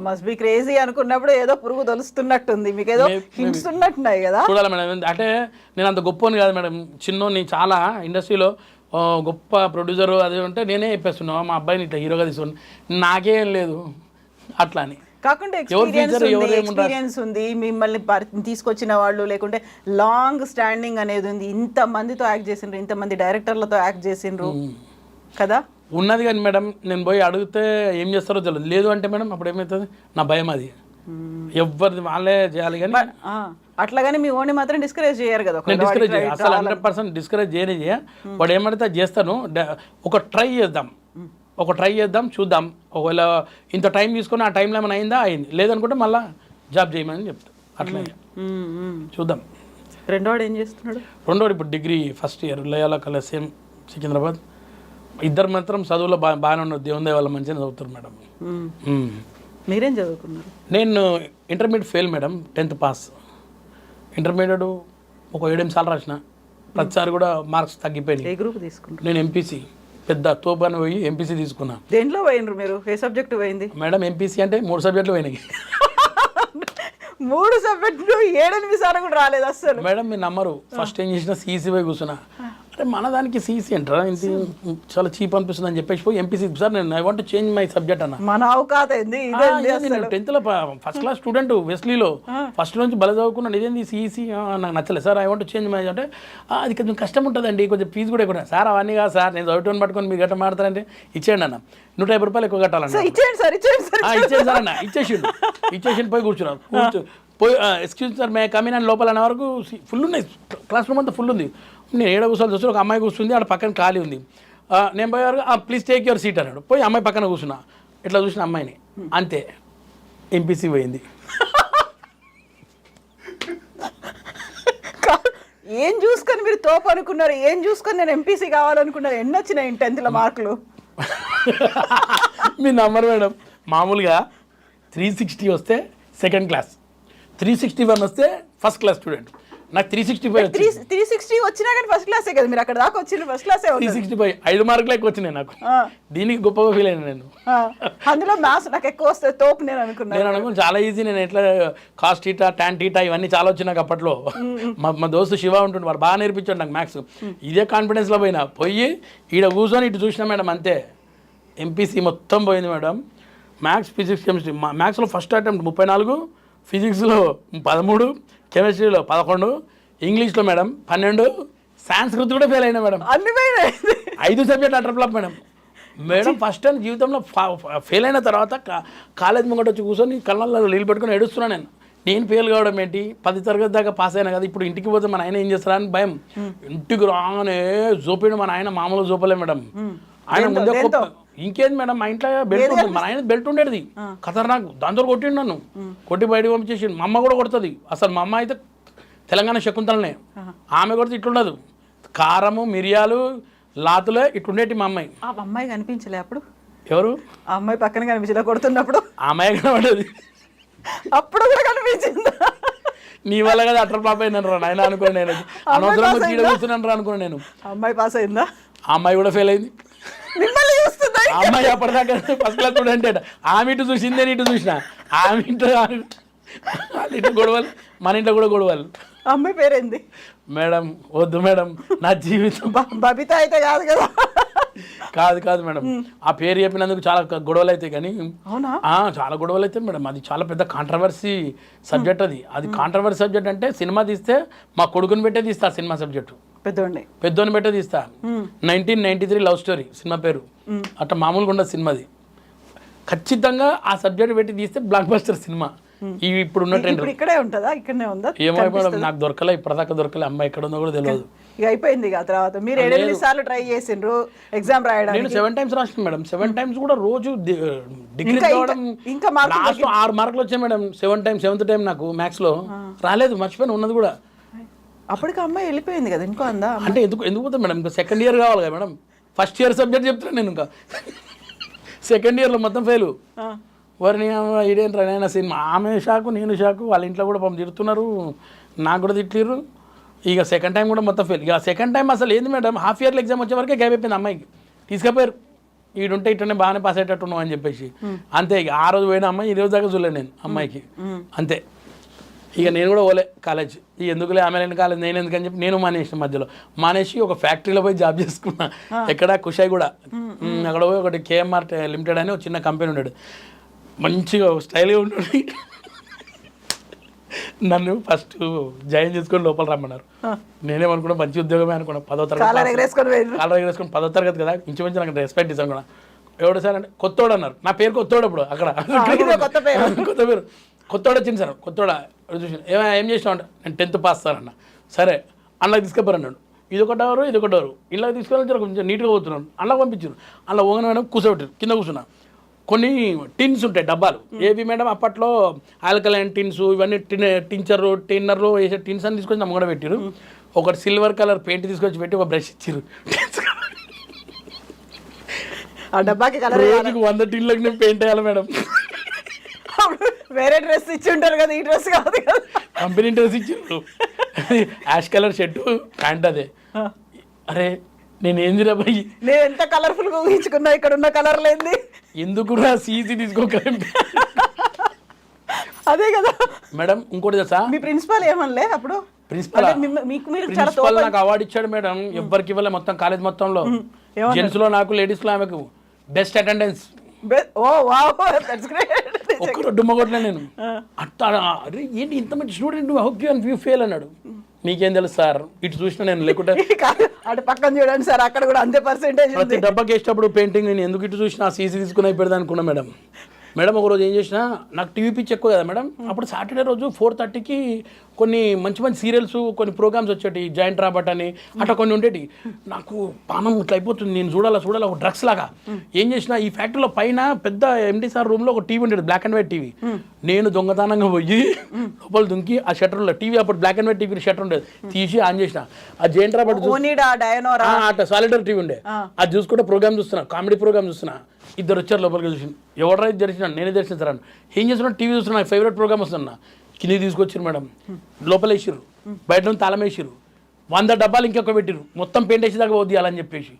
Must be crazy అనుకున్నప్పుడు ఏదో పురుగు తొలుస్తున్నట్టుంది, మీకు ఏదో హింట్స్ ఉన్నట్టున్నాయి కదా. చూడాలి మేడం, అంటే నేను అంత గొప్పని కాదు మేడం, చిన్నోని చాలా ఇండస్ట్రీలో గొప్ప ప్రొడ్యూసర్ అది ఉంటే నేనే చెప్పేస్తున్నావు మా అబ్బాయిని ఇట్లా హీరోగా తీసుకుని, నాకేం లేదు అట్లా అని. కాకుండా ఎక్స్పీరియన్స్ ఉంది, మిమ్మల్ని తీసుకొచ్చిన వాళ్ళు, లేకుంటే లాంగ్ స్టాండింగ్ అనేది ఉంది, ఇంత మందితో యాక్ట్ చేసిండ్రు, ఇంతమంది డైరెక్టర్లతో యాక్ట్ చేసిండ్రు కదా. ఉన్నది కానీ మేడం నేను పోయి అడిగితే ఏం చేస్తారో తెలియదు. లేదు అంటే మేడం అప్పుడు ఏమవుతుంది, నా భయం అది. ఎవరిది వాళ్ళే చేయాలి కానీ అట్లాగని మీ ఓన్ని మాత్రం డిస్కరేజ్ చేయరు కదా. నేను డిస్కరేజ్ చేయ అసలు 100% డిస్కరేజ్ చేయనే వాడు ఏమంటే చేస్తాను. ఒక ట్రై చేద్దాం చూద్దాం, ఒకవేళ ఇంత టైం తీసుకొని ఆ టైంలో ఏమైనా అయింది, లేదనుకుంటే మళ్ళీ జాబ్ చేయమని చెప్తాను. అట్లా చూద్దాం. రెండోడు ఏం చేస్తున్నాడు? రెండోడు ఇప్పుడు degree first year Loyola college same Secunderabad. ఇద్దరు మాత్రం చదువులో బాగానే ఉన్నారు, దేవుని వల్ల మంచిగా చదువుతారు మేడం. మీరేం చదువుకున్నారు? నేను intermediate fail madam, 10th pass. Intermediate ఒక 7 సార్లు రాసిన, ప్రతిసారి కూడా మార్క్స్ తగ్గిపోయినాయి. ఏ గ్రూప్ తీసుకున్నారు? నేను ఎంపీసీ పెద్ద తోపాను పోయి ఎంపీసీ తీసుకున్నా. దేంట్లో పోయినరు మీరు? ఏ సబ్జెక్ట్ పోయింది మేడం? ఎంపీసీ అంటే 3 సబ్జెక్టులు పోయినాయి. 3 సబ్జెక్టులు 7-8 సార్లు కూడా రాలేదు అసలు. మేడం మీరు నమ్మరు, ఫస్ట్ ఏం చేసిన సిఈసీ పోయి కూర్చున్నా. అంటే మన దానికి సిఈసీ అంటారా, ఇంత చాలా చీప్ అనిపిస్తుంది అని చెప్పేసి పోయి ఎంపీసీ సార్ నేను I want change my subject అన్న. మన అవకాశం ఏంది? 10th ఫస్ట్ క్లాస్ స్టూడెంట్ వెస్లీలో ఫస్ట్ నుంచి బల చదువుకున్నాను. ఇదేంది సిఈసీ నాకు నచ్చలేదు sir, I want change my అంటే అది కొంచెం కష్టం ఉంటుందండి, కొంచెం ఫీజు కూడా ఎక్కువ. సార్ అవన్నీ కాదు సార్, నేను చదువుకొని పట్టుకొని మీరు గట్ట మాడతారంటే ఇచ్చేయండి అన్న, 150 రూపాయలు ఎక్కువ కట్టాలన్న. ఇచ్చేయండి సార్ అన్న, ఇచ్చేసిండు. పోయి కూర్చున్నాను, పోయి ఎక్స్క్యూజ్ సార్ మే కమిన్ అని లోపల అన్న వరకు ఫుల్ ఉన్నాయి, క్లాస్ రూమ్ అంతా ఫుల్ ఉంది. నేను 7 కూర్చోాల్సి వచ్చి ఒక అమ్మాయి కూర్చుంది, ఆడ పక్కన ఖాళీ ఉంది. నేను పోయే వరకు ప్లీజ్ టేక్ యువర్ సీట్ అన్నాడు. పోయి అమ్మాయి పక్కన కూర్చున్నా, ఇట్లా చూసిన అమ్మాయిని అంతే ఎంపీసీ పోయింది. ఏం చూసుకొని మీరు తోపు అనుకున్నారు? ఏం చూసుకొని నేను ఎంపీసీ కావాలనుకున్నారు? ఎన్ని వచ్చినాయి 10th మార్కులు? మీ నంబర్ మేడం మామూలుగా 360 వస్తే సెకండ్ క్లాస్, 361 వస్తే ఫస్ట్ క్లాస్ స్టూడెంట్. నాకు 360 వచ్చినా కానీ ఫస్ట్ క్లాసే కదా, మీరు అక్కడ దాకా వచ్చిన ఫస్ట్ క్లాసే. 365 5 మార్కులు ఎక్కువ వచ్చినాయి నాకు, దీనికి గొప్పగా ఫీల్ అయినా నేను. అందులో మ్యాథ్స్ నాకు ఎక్కువ వస్తే తోపు నేను అనుకున్నాను. చాలా ఈజీ, నేను ఎట్లా కాస్ టీటా ట్యాన్ టీటా ఇవన్నీ చాలా వచ్చినాయి నాకు అప్పట్లో. మా దోస్తు శివ ఉంటుండే, వాడు బాగా నేర్పించాడు నాకు మ్యాథ్స్. ఇదే కాన్ఫిడెన్స్లో పోయి ఈడ కూర్చొని ఇటు చూసినా మేడం అంతే, ఎంపీసీ మొత్తం పోయింది మేడం. Maths, physics, chemistry. మ్యాథ్స్లో ఫస్ట్ అటెంప్ట్ 34, ఫిజిక్స్లో 13, కెమిస్ట్రీలో 11, ఇంగ్లీష్లో మేడం 12, సాంస్కృతి కూడా ఫెయిల్ అయినా మేడం. అన్ని 5 subject utter flop madam. First time జీవితంలో ఫెయిల్ అయిన తర్వాత కాలేజ్ ముంగట వచ్చి కూర్చొని కళ్ళల్లో నీళ్ళు పెట్టుకొని ఏడుస్తున్నాను. నేను ఫెయిల్ కావడం ఏంటి, 10th తరగతి దాకా పాస్ అయినా కదా, ఇప్పుడు ఇంటికి పోతే మన ఆయన ఏం చేస్తారా అని భయం. ఇంటికి రాగానే జోపిడు మన ఆయన మామూలు జోపలే మేడం. ఆయన ముందే ఇంకేంది మేడం, మా ఇంట్లో బెల్ట్ ఉంటుంది, మన ఆయన బెల్ట్ ఉండేది ఖతర్నాక్, దాంతో కొట్టిండు నన్ను, కొట్టి బయటకు పంపించేసి. మా అమ్మ కూడా కొడుతుంది అసలు. మా అమ్మ అయితే తెలంగాణ శకుంతలనే. ఆమె కూడా ఇట్లుండదు, కారము మిరియాలు లాతులే ఇట్లుండేటి మా అమ్మాయి. ఆ అమ్మాయి కనిపించలే అప్పుడు? ఎవరు ఆ అమ్మాయి పక్కన కనిపించలే కొడుతున్నప్పుడు? ఆ అమ్మాయి కనబడదు. అప్పుడు కూడా కనిపించిందా? నీ వల్ల కదా అట్టర్ పాప అయినాను రా నాయన అనుకోండి, నేను అనవసరంగా చీడ కూర్చున్నాను రా అనుకోండి నేను. అమ్మాయి పాస్ అయిందా? ఆ అమ్మాయి కూడా ఫెయిల్ అయింది. మిమ్మల్ని చూస్తుందా? ఆ అమ్మాయి అప్పటిదాకా ఫస్ట్ క్లాస్ స్టూడెంట్ అంట. ఆమె ఇటు చూసిందే ఇటు చూసిన, ఆమె ఇంట్లో వాళ్ళ ఇంట్లో గొడవలు, మన ఇంట్లో కూడా గొడవలు. అమ్మాయి పేరేంది? మేడం వద్దు మేడం, నా జీవితం. బబిత అయితే కాదు కదా? కాదు మేడం, ఆ పేరు చెప్పినందుకు చాలా గొడవలు అవుతాయి. కానీ అవునా? చాలా గొడవలు అవుతాయి మేడం. అది చాలా పెద్ద కాంట్రవర్సీ సబ్జెక్ట్. అది కాంట్రవర్సీ సబ్జెక్ట్ అంటే సినిమా తీస్తే మా కొడుకుని పెట్టే తీస్తా సినిమా సబ్జెక్టు. పెద్దోని పెట్టే తీస్తా. 1993 లవ్ స్టోరీ సినిమా పేరు. అట్లా మామూలుగా ఉండదు సినిమాది. ఖచ్చితంగా ఆ సబ్జెక్ట్ పెట్టి తీస్తే బ్లాక్ బస్టర్ సినిమా. ఇప్పుడు ఉన్న ట్రెండ్. ఇక్కడే ఉంటుందా? ఇక్కడనే ఉందా? ఏమో మేడం, నాకు దొరకలే, ఇప్పటిదాకా దొరకలే. అమ్మాయి ఎక్కడ ఉందో కూడా తెలియదు. ఇక అయిపోయింది. తర్వాత మీరు 8 సార్లు ట్రై చేసిండ్రు ఎగ్జామ్ రాయడానికి. నేను 7 times రాసిన మేడం. 7 times కూడా రోజు డిగ్రీ చదవడం. ఇంకా లాస్ట్ 6 మార్కులు వచ్చాయి మేడం. 7 times, 7th టైం నాకు మ్యాథ్స్ లో రాలేదు, మర్చిపోయిన ఉన్నది కూడా. అప్పటికి అమ్మాయి వెళ్ళిపోయింది కదా, ఇంకో అందా? అంటే ఎందుకు పోతుంది మేడం, ఇంకా సెకండ్ ఇయర్ కావాలి కదా మేడం. ఫస్ట్ ఇయర్ సబ్జెక్ట్ చెప్తున్నాను నేను, ఇంకా సెకండ్ ఇయర్లో మొత్తం ఫెయిల్. వారిని ఇదేంట్రా నేను సినిమా. ఆమె షాకు, నేను షాకు. వాళ్ళ ఇంట్లో కూడా పంపి తిడుతున్నారు, నాకు కూడా తిట్టిర్రు. ఇక సెకండ్ టైం కూడా మొత్తం ఫెయిల్. ఇక సెకండ్ టైం అసలు ఏంది మేడం, హాఫ్ ఇయర్లో ఎగ్జామ్ వచ్చే వరకే గ్యాప్ అయిపోయింది అమ్మాయికి. తీసుకుపోయారు, ఈడుంటే ఇట్లనే బాగానే పాస్ అయ్యేటట్టున్నావు అని చెప్పేసి. అంతే. ఇక ఆ రోజు పోయిన అమ్మాయి ఈ రోజు దాకా చూడలేదు నేను అమ్మాయికి. అంతే. ఇక నేను కూడా పోలే కాలేజ్. ఎందుకులే ఆమె లేని కాలేజ్ నేను ఎందుకని చెప్పి నేను మానేసిన. మధ్యలో మానేసి ఒక ఫ్యాక్టరీలో పోయి జాబ్ చేసుకున్నా. ఎక్కడ కుషాయి కూడా. అక్కడ పోయి ఒకటి కేఎంఆర్ లిమిటెడ్ అని ఒక చిన్న కంపెనీ ఉన్నాడు. మంచిగా స్టైల్గా ఉంటుంది. నన్ను ఫస్ట్ జాయిన్ చేసుకొని లోపల రమ్మన్నారు. నేనేమనుకున్నా మంచి ఉద్యోగమే అనుకున్నా. 10వ తరగతి కాలర్ ఎగరేసుకొని 10వ తరగతి కదా, ఇంచుమించు నాకు రెస్పెక్ట్ ఇస్తాను కూడా. ఎవడు సార్ అంటే కొత్తోడు అన్నారు. నా పేరు కొత్తోడు. అప్పుడు అక్కడ కొత్త పేరు కొత్తోడు వచ్చింది సార్. కొత్తోడ చూసి ఏం చేసినావు అంటే నేను 10th పాస్ సార్ అన్న. సరే అందులోకి తీసుకుపోరు అన్నాడు. ఇదొక డోరు ఇళ్ళకి తీసుకెళ్ళి కొంచెం నీట్గా పోతున్నాను. అందులోకి పంపించారు. అందులో ఓగన మేడం కూర్చోబెట్టారు. కింద కూర్చున్నా. కొన్ని టిన్స్ ఉంటాయి డబ్బాలు. ఏవి మేడం అప్పట్లో ఆల్కలైన్ టిన్స్, ఇవన్నీ టిన్నర్లు వేసే టిన్స్ అని తీసుకొచ్చి నమ్మ కూడా పెట్టారు. ఒకటి సిల్వర్ కలర్ పెయింట్ తీసుకొచ్చి పెట్టి ఒక బ్రష్ ఇచ్చారు. ఆ డబ్బాకి కలర్ 100 టిన్లకు నేను పెయింట్ వేయాలి మేడం. వేరే డ్రెస్ ఇచ్చి ఉంటారు కదా, ఈ డ్రెస్ కాదు కదా. కంపెనీ డ్రెస్ ఇచ్చారు. Ash colour shirt, pant. అదే అరే నేను ఏంది రా భయ్, నేను ఎంత కలర్ఫుల్ గా ఊహించుకున్నా, ఇక్కడ ఉన్న కలర్ లేంది. ఎందుకు సీసీ తీసుకోక. అదే కదా మేడం. ఇంకోటి తెలుసా, మీ ప్రిన్సిపాల్ ఏమనలే అప్పుడు? ప్రిన్సిపాల్ నాకు అవార్డు ఇచ్చాడు మేడం. ఎవ్వరికి ఇవ్వలే మొత్తం కాలేజ్ మొత్తంలో. జెంట్స్ లో నాకు, లేడీస్ లో ఆమెకు బెస్ట్ అటెండెన్స్. ఒక్కరు డుమ్మగొట్టలే నేను. అట్లా అరే ఏంటి ఇంత మంచి స్టూడెంట్, హౌప్ యూ ఫెయిల్ అన్నాడు. మీకేం తెలుసు సార్, ఇటు చూసినా నేను. లేకుంటే అటు పక్కన చూడండి సార్, అక్కడ కూడా అంతే పర్సెంటేజ్. ప్రతి డబ్బాకి వేసేటప్పుడు పెయింటింగ్ నేను ఎందుకు ఇటు చూసినా సీసీ తీసుకుని అయిపోయింది అనుకున్నా మేడం. ఒకరోజు ఏం చేసినా, నాకు టీవీ పిచ్ ఎక్కువ కదా మేడం. అప్పుడు సాటర్డే రోజు 4:30కి కొన్ని మంచి మంచి సీరియల్స్, కొన్ని ప్రోగ్రామ్స్ వచ్చేటి. జాయింట్ రాబర్ట్ అని అట్లా కొన్ని ఉండేటి. నాకు పానం ఇట్లా అయిపోతుంది, నేను చూడాలా ఒక డ్రగ్స్ లాగా. ఏం చేసిన, ఈ ఫ్యాక్టరీలో పైన పెద్ద ఎండి సార్ రూమ్లో ఒక టీవీ ఉండేది, బ్లాక్ అండ్ వైట్ టీవీ. నేను దొంగతనంగా పోయి లోపల దుంకి ఆ షట్టర్లో టీవీ, అప్పుడు black and white TV shutter ఉండేది, తీసి ఆన్ చేసిన. ఆ జాయింట్ రాబర్ట్ అట్లా సాలిడర్ టీవీ ఉండే, అది చూసుకుంటే ప్రోగ్రామ్ చూస్తున్నా, కామెడీ ప్రోగ్రామ్ చూస్తున్నా. ఇద్దరు వచ్చారు లోపలికి. చూసి ఎవడరా ఇది జరిచినాను, నేనే దర్శనం సార్. ఏం చేస్తున్నా, టీవీ చూస్తున్నా, నాకు ఫేవరెట్ ప్రోగ్రామ్ వస్తున్నా. కిందికి తీసుకొచ్చారు మేడం. లోపల వేసిర్రు, బయట నుంచి తాళం వేసిర్రు. 100 డబ్బాలు ఇంకొక పెట్టిరు. మొత్తం పెయింట్ వేసేదాకా వద్దియాలని చెప్పేసి.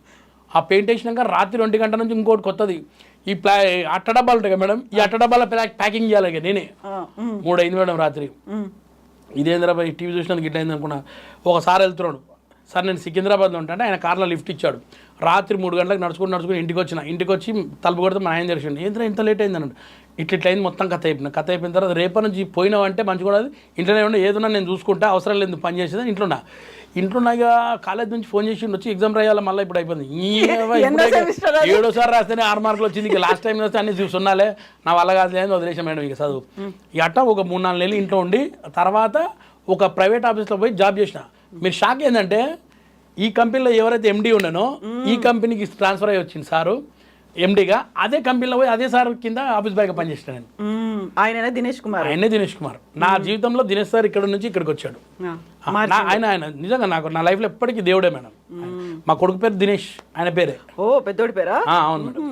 ఆ పెయింట్ వేసినాక రాత్రి 2 గంటల నుంచి ఇంకోటి కొత్తది. ఈ అట్ట డబ్బాలు ఉంటాయి కదా మేడం, ఈ అట్ట డబ్బాల ప్యాకింగ్ చేయాలి నేనే. 3 అయింది మేడం రాత్రి. ఇదేంద్రా ఈ టీవీ చూసినందుకు ఇట్లా అయింది అనుకున్నా. ఒకసారి వెళ్తున్నాడు సార్, నేను సికింద్రాబాద్లో ఉంటాను. ఆయన కార్లో లిఫ్ట్ ఇచ్చాడు. రాత్రి 3 గంటలకు నడుచుకుని ఇంటికి వచ్చి తలుపు కొడితే మా ఆయన తెలిసిండు. ఏంటంటే ఇంత లేట్ అయింది అన్నాడు. ఇట్లా అయింది, మొత్తం కథ అయిపోయిన తర్వాత రేపటి నుంచి పోయినావంటే మంచిగా కూడా ఇంట్లోనే ఉండే, ఏదన్నా నేను చూసుకుంటా, అవసరం లేదు పని చేసేది. ఇంట్లో ఇక కాలేజ్ నుంచి ఫోన్ చేసి వచ్చి ఎగ్జామ్ రాయాలి. మళ్ళీ ఇప్పుడు అయిపోయింది. 7వ రాస్తేనే 6 మార్కులు వచ్చింది. ఇక లాస్ట్ టైం వస్తే అన్ని చూస్తున్నాలే, నా వల్ల కాదు వదిలేసాం మేడం ఇక చదువు. ఇక అట్లా ఒక 3-4 నెలలు ఇంట్లో ఉండి తర్వాత ఒక ప్రైవేట్ ఆఫీస్లో పోయి జాబ్ చేసిన. మీరు షాక్ ఏంటంటే, ఈ కంపెనీలో ఎవరైతే ఎండీ ఉండనో ఈ కంపెనీకి ట్రాన్స్ఫర్ అయ్యి వచ్చింది సారు. ఎండీగా అదే కంపెనీలో పోయి అదే సార్ కింద ఆఫీస్ బాయ్గా పనిచేసిన నేను. ఆయననే దినేష్ కుమార్. ఆయనే దినేష్ కుమార్. నా జీవితంలో దినేష్ సార్ ఇక్కడ నుంచి ఇక్కడికి వచ్చాడు. ఆయన నిజంగా నాకు నా లైఫ్లో ఎప్పటికీ దేవుడే మేడం. మా కొడుకు పేరు దినేష్, ఆయన పేరే. ఓ పెద్దోడి పేరా? అవును మేడం.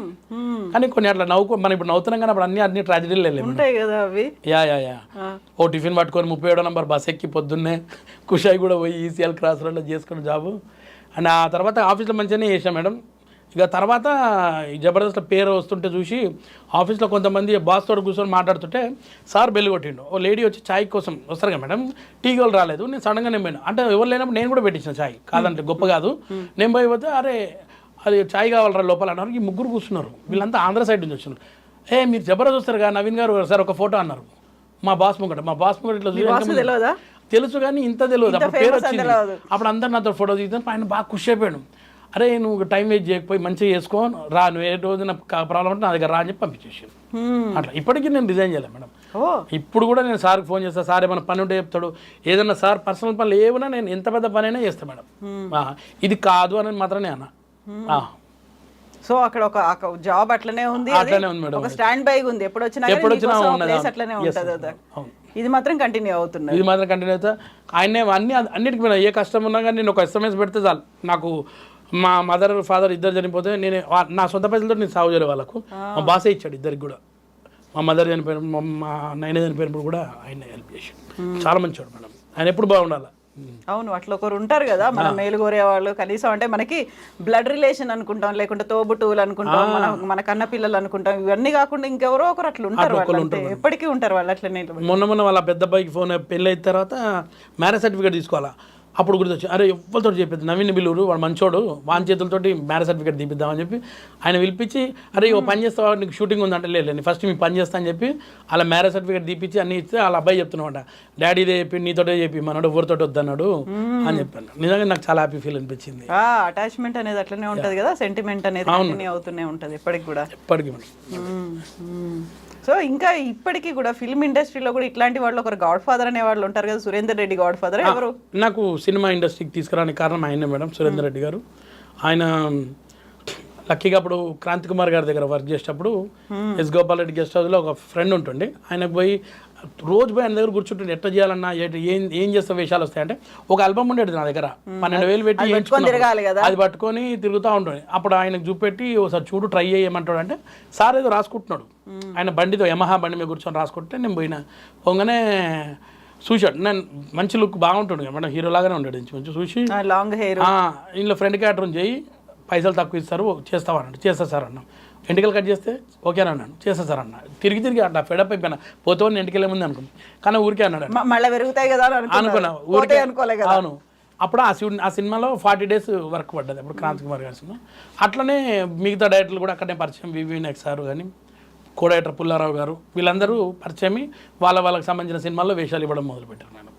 కానీ కొన్ని అట్లా మనం ఇప్పుడు నవ్వుతున్నాం కానీ అప్పుడు అన్ని ట్రాజడీలు వెళ్ళాము ఉంటాయి కదా అవి. యా ఓ టిఫిన్ పట్టుకొని 37వ నంబర్ బస్ ఎక్కి పొద్దున్నే కుషాయి కూడా పోయి ఈసీఎల్ క్రాస్ రోడ్లో చేసుకున్న జాబు. అండ్ ఆ తర్వాత ఆఫీస్లో మంచిగానే చేసాం మేడం. ఇక తర్వాత ఈ జబర్దస్త్ పేరు వస్తుంటే చూసి ఆఫీస్లో కొంతమంది బాస్ తోడు కూర్చొని మాట్లాడుతుంటే సార్ బెల్లు కొట్టిండు. ఓ లేడీ వచ్చి ఛాయ్ కోసం వస్తారు కదా మేడం, టీ వాళ్ళు రాలేదు, నేను సడన్గా నేను పోయినా. అంటే ఎవరు లేనప్పుడు నేను కూడా పెట్టించిన ఛాయ్, కాదంటే గొప్ప కాదు. నేను పోయిపోతే అరే అది ఛాయ్ కావాలరా లోపల అన్నారు. ఈ ముగ్గురు కూర్చున్నారు, వీళ్ళంతా ఆంధ్ర సైడ్ నుంచి వచ్చినారు. మీరు జబర్దస్త్ వస్తారు కదా నవీన్ గారు సార్ ఒక ఫోటో అన్నారు. మా బాస్ ముంగట ఇట్లా తెలుసు కానీ ఇంత తెలియదు. అప్పుడు పేరు వచ్చింది, అప్పుడు అందరు నాతో ఫోటో తీస్తాను. ఆయన బాగా ఖుషి అయిపోయాడు. అరే నువ్వు టైం వేస్ట్ చేయకపోయి మంచిగా చేసుకో రా, నువ్వు ఏ రోజు నాకు ప్రాబ్లం ఉంటే నా దగ్గర రా అని చెప్పి పంపించేసాను. అట్లా ఇప్పటికీ నేను రిజైన్ చేయలేదు మేడం. ఇప్పుడు కూడా నేను సార్కి ఫోన్ చేస్తాను, సార్ ఏమైనా పని ఉంటే చెప్తాడు. ఏదన్నా సార్ పర్సనల్ పనులు ఏమైనా నేను ఎంత పెద్ద పని అయినా చేస్తాను మేడం. ఇది కాదు అని మాత్రమే అన్న. సో అక్కడ ఒక జాబ్ అట్లనే ఉంది మేడం, ఒక స్టాండ్ బై ఉంది. ఎప్పుడు వచ్చినా అట్లనే ఉంటుంది. ఇది మాత్రం కంటిన్యూ అవుతుంది. ఇది మాత్రం కంటిన్యూ అవుతా. ఆయనే అన్నిటికీ పోయినా ఏ కష్టం ఉన్నా కానీ నేను ఒక SMS పెడితే చాలు. నాకు మా మదర్ ఫాదర్ ఇద్దరు చనిపోతే నేను నా సొంత పైసలతో నేను సాగు చేయలే వాళ్ళకు. మా బాసే ఇచ్చాడు ఇద్దరికి కూడా. మా మదర్ చనిపోయిన మా నైనా చనిపోయినప్పుడు కూడా ఆయన హెల్ప్ చేశాడు. చాలా మంచివాడు మేడం. ఆయన ఎప్పుడు బాగుండాలి. అవును, అట్లా ఒకరు ఉంటారు కదా మన మేలు కోరే వాళ్ళు. కనీసం అంటే మనకి బ్లడ్ రిలేషన్ అనుకుంటాం, లేకుంటే తోబుట్టువులు అనుకుంటాం, మన కన్న పిల్లలు అనుకుంటాం. ఇవన్నీ కాకుండా ఇంకెవరో ఒకరు అట్లా ఉంటారు, ఎప్పటికీ ఉంటారు వాళ్ళు అట్లనే. మొన్న వాళ్ళ పెద్ద అబ్బాయికి ఫోన్ పెళ్ళి అయిన తర్వాత మ్యారేజ్ సర్టిఫికేట్ తీసుకోవాలా. అప్పుడు గుర్తొచ్చి అరే ఎవరితో చెప్పేది నవీన్ బిల్లూరు వాడు మంచోడు, వాని చేతులతోటి మ్యారేజ్ సర్టిఫికేట్ తీపిద్దామని చెప్పి ఆయన పిలిపించి అరే ఓ పని చేస్తావా నీకు షూటింగ్ ఉందంటే లేదు ఫస్ట్ మీ పని చేస్తా అని చెప్పి అలా మ్యారేజ్ సర్టిఫికేట్ తీపిచ్చి అన్ని ఇస్తే వాళ్ళ అబ్బాయి చెప్తున్నాడు డాడీ ఇదే చెప్పి నీతోటే చెప్పి మనోడు ఎవరితోటి వద్దన్నాడు అని చెప్పాను. నిజంగా నాకు చాలా హ్యాపీ ఫీల్ అనిపించింది. అటాచ్మెంట్ అనేది అట్లనే ఉంటుంది కదా, సెంటిమెంట్ అనేది కంటిన్యూ అవుతూనే ఉంటుంది ఎప్పటికి కూడా. ఎప్పటికీ. సో ఇంకా ఇప్పటికీ కూడా ఫిల్మ్ ఇండస్ట్రీలో కూడా ఇట్లాంటి వాళ్ళు ఒకరు గాడ్ ఫాదర్ అనే వాళ్ళు ఉంటారు కదా, సురేందర్ రెడ్డి గాడ్ ఫాదర్ ఎవరు? నాకు సినిమా ఇండస్ట్రీకి తీసుకురానికి కారణం ఆయనే మేడం, సురేందర్ రెడ్డి గారు. ఆయన లక్కీగా అప్పుడు క్రాంతి కుమార్ గారి దగ్గర వర్క్ చేసేటప్పుడు ఎస్ గోపాల్ రెడ్డి గెస్ట్ హౌస్లో ఒక ఫ్రెండ్ ఉంటుండే. ఆయనకు పోయి రోజు పోయి ఆయన దగ్గర కూర్చుంటుండే ఎట్లా చేయాలన్నా ఏం చేస్తే వేషాలు వస్తాయంటే ఒక ఆల్బమ్ ఉండేది నా దగ్గర 12,000 పెట్టి అది పట్టుకొని తిరుగుతూ ఉంటుండే. అప్పుడు ఆయనకు చూపెట్టి ఒకసారి చూడు ట్రై చేయమంటాడు అంటే సార్ ఏదో రాసుకుంటున్నాడు. ఆయన బండితో యమహా బండి మీద కూర్చొని రాసుకుంటే నేను పోయినా పోగానే చూశాడు. నేను మంచి లుక్ బాగుంటుండే మేడం, హీరో లాగానే ఉంటాడు మంచి చూసి లాంగ్ హెయిర్ ఇంట్లో ఫ్రెండ్ క్యాటర్ చేయి పైసలు తక్కువ ఇస్తారు చేస్తావన్నాడు. చేస్తా సార్ అన్నా. ఎంటికలు కట్ చేస్తే ఓకేనా అన్నాను. చేస్తా సార్ అన్న. తిరిగి అట్లా ఫెడప్ అయిపోయినా పోతే ఎంటికలే ముందు అనుకున్నాను కానీ ఊరికే అన్నాడు మళ్ళీ పెరుగుతాయి కదా అనుకున్నా ఊరికే అనుకోలే. అవును, అప్పుడు ఆ సినిమాలో 40 days వర్క్ పడ్డది అప్పుడు క్రాంతి కుమార్ గారి సినిమా. అట్లనే మిగతా డైరెక్టర్లు కూడా అక్కడనే పరిచయం, వివిఎన్ఎక్స్ సార్ కానీ కో డైరెక్టర్ పుల్లారావు గారు వీళ్ళందరూ పరిచయం వాళ్ళకి సంబంధించిన సినిమాల్లో వేషాలు ఇవ్వడం మొదలుపెట్టారు మేడం.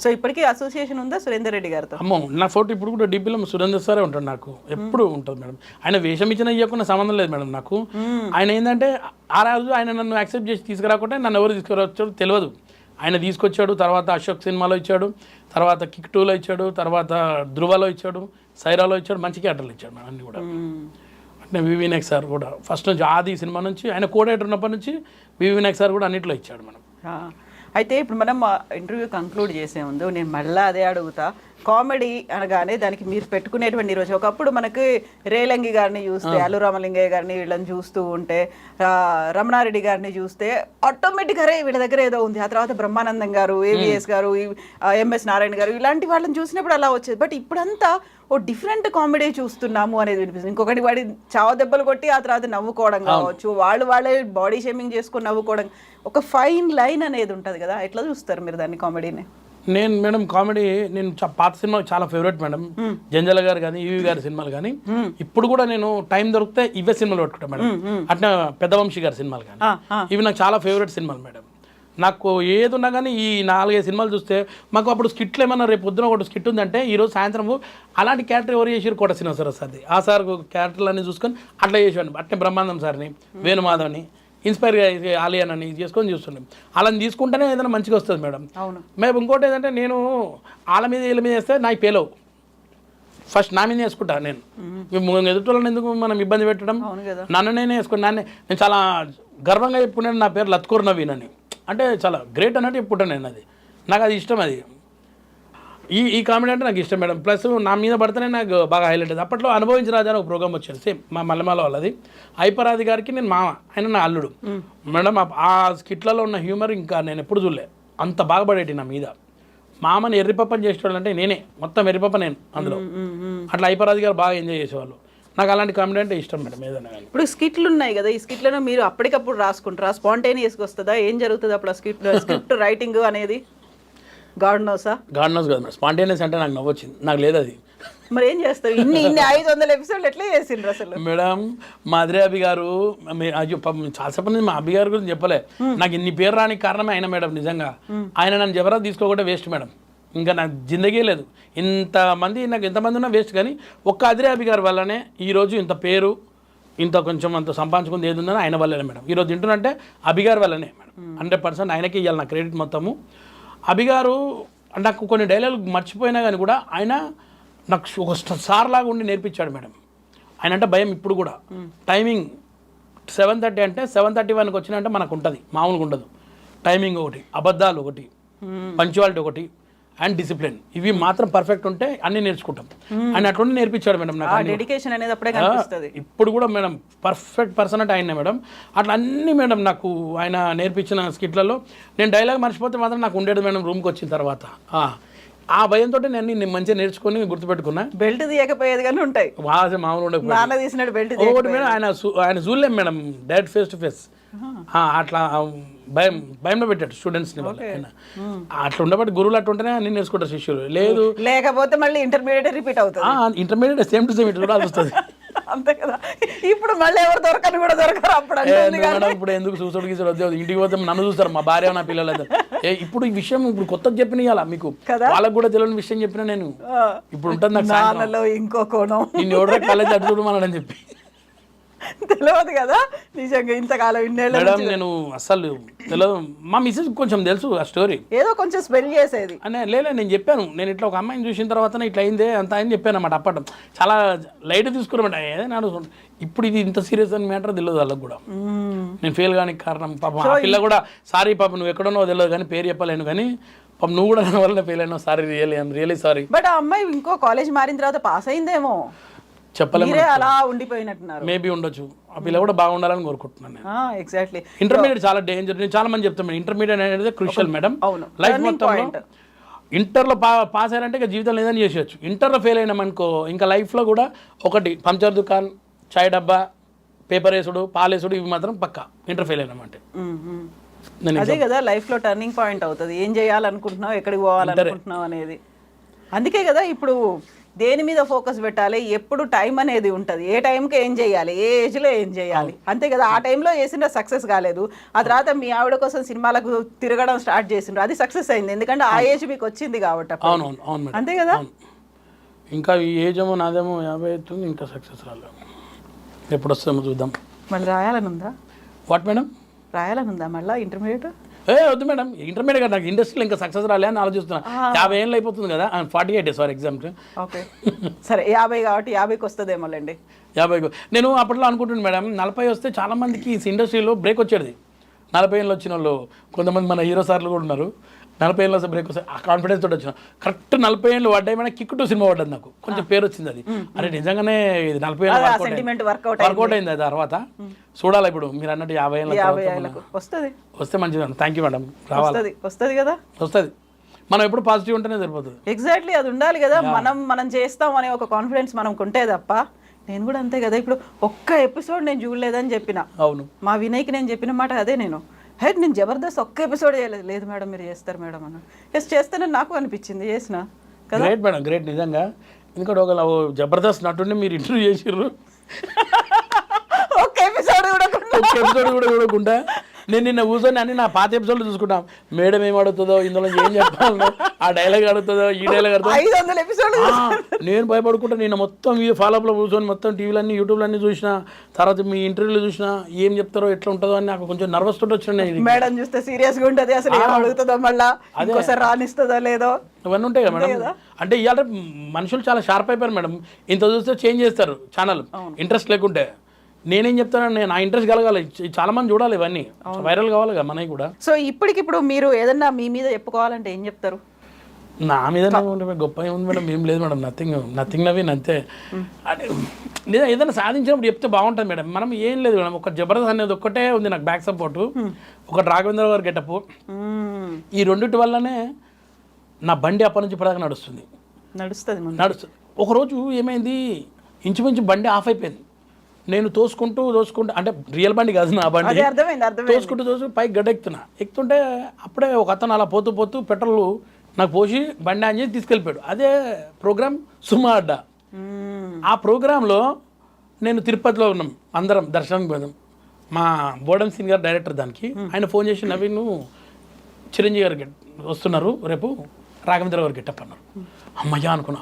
సో ఇప్పటికీ అసోసియేషన్ ఉందా సురేందర్ రెడ్డి గారితో? అమ్మో నా ఫోటో ఇప్పుడు కూడా డీపీలో సురేందర్ సారే ఉంటాడు నాకు ఎప్పుడు ఉంటుంది మేడం. ఆయన వేషం ఇచ్చిన ఇవ్వకుండా సంబంధం లేదు మేడం నాకు. ఆయన ఏంటంటే ఆ రోజు ఆయన నన్ను యాక్సెప్ట్ చేసి తీసుకురాకుంటే నన్ను ఎవరు తీసుకురావచ్చాడో తెలియదు. ఆయన తీసుకొచ్చాడు, తర్వాత అశోక్ సినిమాలో ఇచ్చాడు, తర్వాత కిక్ 2లో ఇచ్చాడు, తర్వాత ధృవలో ఇచ్చాడు, సైరాలో ఇచ్చాడు, మంచి క్యారెక్టర్లు ఇచ్చాడు మేడం అన్ని కూడా. అంటే వివిఎన్ఎక్స్ సార్ కూడా ఫస్ట్ నుంచి ఆది సినిమా నుంచి ఆయన కో డైరెక్టర్ ఉన్నప్పటి నుంచి వివిఎన్ఎక్స్ సార్ కూడా అన్నింటిలో ఇచ్చాడు మేడం. అయితే ఇప్పుడు మనం ఇంటర్వ్యూ కంక్లూడ్ చేసే ముందు నేను మళ్ళీ అదే అడుగుతా. కామెడీ అనగానే దానికి మీరు పెట్టుకునేటువంటి రోజు ఒకప్పుడు మనకి రేలంగి గారిని చూస్తే, అల్లు రామలింగయ్య గారిని వీళ్ళని చూస్తూ ఉంటే, రమణారెడ్డి గారిని చూస్తే ఆటోమేటిక్గా అరే వీళ్ళ దగ్గర ఏదో ఉంది. ఆ తర్వాత బ్రహ్మానందం గారు, ఏవిఎస్ గారు, ఎంఎస్ నారాయణ గారు ఇలాంటి వాళ్ళని చూసినప్పుడు అలా వచ్చేది. బట్ ఇప్పుడంతా ఓ డిఫరెంట్ కామెడీ చూస్తున్నాము అనేది వినిపిస్తుంది. ఇంకొకటి వాడి చావ దెబ్బలు కొట్టి ఆ తర్వాత నవ్వుకోవడం కావచ్చు, వాళ్ళే బాడీ షేమింగ్ చేసుకొని నవ్వుకోవడం, ఒక ఫైన్ లైన్ అనేది ఉంటుంది కదా, ఎట్లా చూస్తారు మీరు దాన్ని కామెడీని? నేను మేడం కామెడీ నేను పాత సినిమాలు చాలా ఫేవరెట్ మేడం. జంజల గారు కానీ ఈవి గారి సినిమాలు కానీ ఇప్పుడు కూడా నేను టైం దొరికితే ఇవే సినిమాలు పెట్టుకుంటాను మేడం. అట్లా పెద్దవంశీ గారి సినిమాలు కానీ ఇవి నాకు చాలా ఫేవరెట్ సినిమాలు మేడం. నాకు ఏది ఉన్నా కానీ ఈ 4-5 సినిమాలు చూస్తే మాకు అప్పుడు స్కిట్లు ఏమన్నా రేపు పొద్దున ఒకటి స్కిట్ ఉందంటే ఈరోజు సాయంత్రం అలాంటి క్యారెక్టర్ ఎవరు చేసారు కోట శ్రీనివాసరావు సార్ది. ఆ సార్ క్యారెక్టర్లన్నీ చూసుకొని అట్లా చేసేవాడిని. అట్నే బ్రహ్మానందం సార్ని, వేణుమాధవ్ని ఇన్స్పైర్ ఆలియన్ అని చేసుకొని చూస్తున్నాం. అలా తీసుకుంటేనే ఏదైనా మంచిగా వస్తుంది మేడం. మేము ఇంకోటి ఏంటంటే నేను వాళ్ళ మీద వీళ్ళ మీద వేస్తే నాకు పేలవు. ఫస్ట్ నా మీద వేసుకుంటా నేను ఎదుటి ఎందుకు మనం ఇబ్బంది పెట్టడం, అవును కదా. నన్ను నేనే వేసుకుని నేను చాలా గర్వంగా చెప్పుకున్నాను నా పేరు లత్కూర్ నవీన్ అని. అంటే చాలా గ్రేట్ అన్నట్టు చెప్పుకుంటాను నేను. అది నాకు అది ఇష్టం. అది ఈ కామెడీ అంటే నాకు ఇష్టం మేడం. ప్లస్ నా మీద పడితేనే నాకు బాగా హైలైట్ అది. అప్పట్లో అనుభవించి రాజా అని ఒక ప్రోగ్రామ్ వచ్చేది, సేమ్ మా మల్లెమాల వాళ్ళది. హైపరాది గారికి నేను మామ, ఆయన నా అల్లుడు మేడం. ఆ స్కిట్లలో ఉన్న హ్యూమర్ ఇంకా నేను ఎప్పుడు చూడలే, అంత బాగా పడేటి నా మీద. మామని ఎర్రిపప్పని చేసేవాళ్ళు అంటే నేనే, మొత్తం ఎర్రిపప్ప నేను అందులో. అట్లా హైపరాది గారు బాగా ఎంజాయ్ చేసేవాళ్ళు. నాకు అలాంటి కామెడీ అంటే ఇష్టం మేడం ఏదైనా కానీ. ఇప్పుడు స్కిట్లు ఉన్నాయి కదా, ఈ స్కిట్లను మీరు అప్పటికప్పుడు రాసుకుంటారా, స్పాంటేనియస్గా వస్తుందా, ఏం జరుగుతుంది అప్పుడు స్క్రిప్ట్ రైటింగ్ అనేది? గాడ్ నోస్ కాదు మేడం, స్పాంటేనియస్ అంటే నాకు నవ్వొచ్చింది, నాకు లేదు అది. మరి ఏం చేస్తారు? ఇన్ని 500 ఎపిసోడ్లు ఎట్లా చేసిండ్రు అసలు? మేడం మా అదిరే అభి గారు, చాలాసేపు మా అభి గారి గురించి చెప్పలే, నాకు ఇన్ని పేరు రానికి కారణమే ఆయన మేడం. నిజంగా ఆయన నన్ను జబర్దస్త్ తీసుకోకుండా వేస్ట్ మేడం. ఇంకా నాకు జిందగీ లేదు. ఇంతమంది నాకు ఎంతమంది ఉన్నా వేస్ట్, కానీ ఒక్క అదిరే అభి గారి వల్లనే ఈరోజు ఇంత పేరు, ఇంత కొంచెం అంత సంపాదించుకుంది ఏది ఉందని ఆయన వల్లనే మేడం. ఈరోజు తింటున్నంటే అభి గారి వల్లనే మేడం. 100% ఆయనకే ఇవ్వాలి నా క్రెడిట్ మొత్తము. అభి గారు నాకు కొన్ని డైలాగులు మర్చిపోయినా కానీ కూడా ఆయన నాకు ఒక సార్ లాగా ఉండి నేర్పించాడు మేడం. ఆయన అంటే భయం ఇప్పుడు కూడా. టైమింగ్ 7:30 అంటే 7:31కి వచ్చినంటే మనకు ఉంటుంది, మామూలుగా ఉండదు. టైమింగ్ ఒకటి, అబద్ధాలు ఒకటి, పంచువాలిటీ ఒకటి, అండ్ డిసిప్లిన్, ఇవి మాత్రం పర్ఫెక్ట్ ఉంటే అన్నీ నేర్చుకుంటాం. ఆయన అట్లా నేర్పించాడు మేడం నాకు. డెడికేషన్ అనేది అప్పుడే కనిపిస్తుంది. ఇప్పుడు కూడా మేడం పర్ఫెక్ట్ పర్సన్ అంటే ఆయనే మేడం. అట్లా అన్నీ మేడం నాకు ఆయన నేర్పించిన స్కిట్లలో నేను డైలాగ్ మర్చిపోతే మాత్రం నాకు ఉండేది మేడం రూమ్కి వచ్చిన తర్వాత. ఆ భయంతో నేను మంచిగా నేర్చుకొని గుర్తుపెట్టుకున్నా. బెల్ట్ తీయకపోయేది కానీ ఉంటాయి, మామూలు ఉండదు. నాన్న తీసినట్టు బెల్ట్ ఒకటి మేడం, ఆయన చూడలేం madam direct face to face. అట్లా భయంలో పెట్టాడు స్టూడెంట్స్ని వాళ్ళు. అట్లా ఉండబట్టి గురువులు అట్లా ఉంటేనే అన్ని నేర్చుకుంటారు శిష్యులు. లేదు లేకపోతే మళ్ళీ ఇంటర్మీడియట్ రిపీట్ అవుతుంది. ఇంటర్మీడియట్ సేమ్ టు సేమ్ ఇటు కూడా వస్తుంది. అంతే కదా. ఇప్పుడు మళ్ళీ ఎవరు దొరకని కూడా దొరకరు అప్పుడు. ఇప్పుడు ఎందుకు చూసాడు గీసాడు, ఇంటికి పోతే నన్ను చూస్తారు మా భార్య నా పిల్లలు. ఇప్పుడు ఈ విషయం ఇప్పుడు కొత్తగా చెప్పిన ఇవ్వాలా మీకు, వాళ్ళకు కూడా తెలియని విషయం చెప్పిన నేను. ఇప్పుడు ఉంటుంది నాకు నాన్నలో ఇంకో కోణం, నేను ఎవడో కాలేజ్ అటు చూడమని చెప్పి తెలియదు కదా నిజంగా ఇంతకాలం ఇన్నేళ్ళు మేడం. నేను అసలు తెలియదు, మా మిస్సెస్ కొంచెం తెలుసు ఆ స్టోరీ, ఏదో కొంచెం స్పెల్ చేసేది అనే లేదు. నేను చెప్పాను, నేను ఇట్లా ఒక అమ్మాయిని చూసిన తర్వాత ఇట్లా అయిందే అంత అని చెప్పాను అన్నమాట. అప్పటి చాలా లైట్ తీసుకున్నామాట ఏదైనా. ఇప్పుడు ఇది ఇంత సీరియస్ అని మ్యాటర్ తెలియదు వాళ్ళకి కూడా. నేను ఫెయిల్ కానీ కారణం పాపం ఆ పిల్ల కూడా, సారీ పాప నువ్వు ఎక్కడున్నావో తెలియదు కానీ పేరు చెప్పలేను, కానీ పాపం నువ్వు కూడా నా వల్ల ఫెయిల్ అయినావు, సారీ రియలీ సారీ. బట్ ఆ అమ్మాయి ఇంకో కాలేజ్ మారిన తర్వాత పాస్ అయిందేమో, చెప్పలేము, అలా ఉండిపోయినట్టున్నారు. మేబీ ఉండొచ్చు. ఆ పిల్ల కూడా బాగుండాలని కోరుకుంటున్నాను నేను. ఎగ్జాక్ట్లీ. ఇంటర్మీడియట్ చాలా డేంజర్. నేను చాలా మంది చెప్తాను ఇంటర్మీడియట్ అనేది క్రూషియల్ మేడం. లైఫ్ మొత్తంలో ఇంటర్లో పాస్ అయ్యారంటే ఇక జీవితంలో ఏదైనా చేసేయచ్చు. ఇంటర్లో ఫెయిల్ అయినామనుకో ఇంకా లైఫ్లో కూడా ఒకటి పంచర్ దుకాన్, చాయ్ డబ్బా, పేపర్ వేసుడు, పాలేసుడు, ఇవి మాత్రం పక్కా ఇంటర్ ఫెయిల్ అయినామంటే. అదే కదా లైఫ్ లో టర్నింగ్ పాయింట్ అవుతుంది. ఏం చేయాలనుకుంటున్నావు, ఎక్కడికి పోవాలనుకుంటున్నావు అనేది. అందుకే కదా ఇప్పుడు దేని మీద ఫోకస్ పెట్టాలి, ఎప్పుడు టైం అనేది ఉంటుంది, ఏ టైంకి ఏం చేయాలి, ఏ ఏజ్లో ఏం చేయాలి. అంతే కదా. ఆ టైంలో చేసిన సక్సెస్ కాలేదు, ఆ తర్వాత మీ ఆవిడ కోసం సినిమాలకు తిరగడం స్టార్ట్ చేసిండ్రు, అది సక్సెస్ అయింది. ఎందుకంటే ఆ ఏజ్ మీకు వచ్చింది కాబట్టి. అవును అంతే కదా. ఇంకా ఈ ఏజ్ ఏమో నాదేమో 50 అవుతుంది, ఇంకా సక్సెస్ రాలేదు. ఎప్పుడు వస్తామో చూద్దాం. మళ్ళీ రాయాలని ఉందా? What madam? రాయాలని ఉందా మళ్ళీ ఇంటర్మీడియట్? వద్దు మేడం, ఇంటర్మీడియట్ కదా, నాకు ఇండస్ట్రీలో ఇంకా సక్సెస్ రాలే అని ఆలోచిస్తున్నా. 50 ఏళ్ళు అయిపోతుంది కదా, 48 సారీ ఎగ్జామ్స్. ఓకే సరే 50 కాబట్టి 50కి వస్తుందేమోలేండి. 50కి నేను అప్పట్లో అనుకుంటున్నాను మేడం, 40 వస్తే చాలా మందికి ఇండస్ట్రీలో బ్రేక్ వచ్చేది. 40 ఏళ్ళు వచ్చిన వాళ్ళు కొంతమంది మన హీరో సార్లు కూడా ఉన్నారు. 40 ఏళ్ళు వస్తే బ్రేక్ వస్తే ఆ కాన్ఫిడెన్స్ తోటి వచ్చిన. కరెక్ట్ 40 ఏళ్ళు పడ్డాయి. కిక్ టు సినిమా పడ్డది నాకు, కొంచెం పేరు వచ్చింది. అది అరే నిజంగానే 40 ఏళ్ళు వర్కౌట్ అయింది. అది తర్వాత చూడాలి. ఇప్పుడు మీరు అన్నట్టు 50 ఏళ్ళకి వస్తే మంచిది. Thank you madam. రావాలి, వస్తుంది కదా, వస్తుంది. మనం ఎప్పుడు పాజిటివ్ ఉంటేనే సరిపోతుంది. ఎగ్జాక్ట్లీ, అది ఉండాలి కదా. మనం చేస్తాం అనే ఒక కాన్ఫిడెన్స్ మనకు ఉంటే తప్ప. నేను కూడా అంతే కదా. ఇప్పుడు ఒక్క ఎపిసోడ్ నేను చూడలేదని చెప్పిన, అవును, మా వినయ్కి నేను చెప్పిన మాట అదే. నేను నేను జబర్దస్త్ ఒక్క ఎపిసోడ్ చేయలేదు. లేదు మేడం మీరు చేస్తారు మేడం అన్న. ఎస్ చేస్తానని నాకు అనిపించింది, చేసిన కదా. గ్రేట్ మేడం, గ్రేట్ నిజంగా. ఎందుకంటే ఒక జబర్దస్త్ నటుండి మీరు ఇంటర్వ్యూ చేసిర్రు, ఒక్క ఎపిసోడ్ కూడా చూడకుండా నేను నిన్న కూర్చొని అన్ని నా పాత ఎపిసోడ్లు చూసుకుంటాం. మేడం ఏం అడుగుతుందో, ఇందులో ఏం చెప్పాలో, ఆ డైలాగ్ అడుగుతుందో, ఈ డైలాగ్ అడుగుతుందో 500 ఎపిసోడ్లు నేను భయపడుకుంటా. నేను మొత్తం ఈ ఫాలోఅప్లో కూర్చొని మొత్తం టీవీలన్నీ యూట్యూబ్లన్నీ చూసిన తర్వాత మీ ఇంటర్వ్యూలు చూసిన ఏం చెప్తారో ఎట్లా ఉంటుందో అని నాకు కొంచెం నర్వస్ తోటి వచ్చిన. మేడం చూస్తే సీరియస్గా ఉంటుంది, అసలు ఏం అడుగుతుందో మళ్ళీ ఇంకోసారి రానిస్తుందో లేదో ఇవన్నీ ఉంటాయి కదా మేడం. అంటే ఇవాళ మనుషులు చాలా షార్ప్ అయిపోయారు మేడం. ఇంత చూస్తే చేంజ్ చేస్తారు ఛానల్ ఇంట్రెస్ట్ లేకుంటే. నేనేం చెప్తానండి, నా ఇంట్రెస్ట్ కలగాలి, చాలా మంది చూడాలి, ఇవన్నీ వైరల్ కావాలి కదా మనకి కూడా. సో ఇప్పటికిప్పుడు మీరు ఏదన్నా మీ మీద చెప్పుకోవాలంటే ఏం చెప్తారు? నా మీద గొప్ప ఏముంది మేడం, ఏం లేదు మేడం, నథింగ్ నవీన్ అంతే. అంటే లేదా ఏదైనా సాధించినప్పుడు చెప్తే బాగుంటుంది మేడం. మనం ఏం లేదు మేడం, ఒక జబర్దస్త్ అనేది ఒక్కటే ఉంది నాకు బ్యాక్ సపోర్టు, ఒక రాఘవేంద్ర గారు గెటప్. ఈ రెండింటి వల్లనే నా బండి అప్పటి నుంచి ఇప్పటిదాకా నడుస్తుంది. ఒకరోజు ఏమైంది, ఇంచుమించు బండి ఆఫ్ అయిపోయింది. నేను తోసుకుంటూ అంటే రియల్ బండి కాదు నా బండి, తోసుకుంటూ పైకి ఎక్కుతుంటే అప్పుడే ఒక అతను అలా పోతూ పెట్రోల్ నాకు పోసి బండి ఆన్ చేసి తీసుకెళ్ళిపోయాడు. అదే ప్రోగ్రామ్ సుమా అడ్డా. ఆ ప్రోగ్రాంలో నేను తిరుపతిలో ఉన్నాం, అందరం దర్శనానికి పోదాం. మా బోర్డన్ సీన్ గారు డైరెక్టర్ దానికి, ఆయన ఫోన్ చేసి నవీన్ చిరంజీవి గారు వస్తున్నారు రేపు, రాఘవేంద్ర గారు గెటప్ అన్నారు. అమ్మయ్యా అనుకున్నా.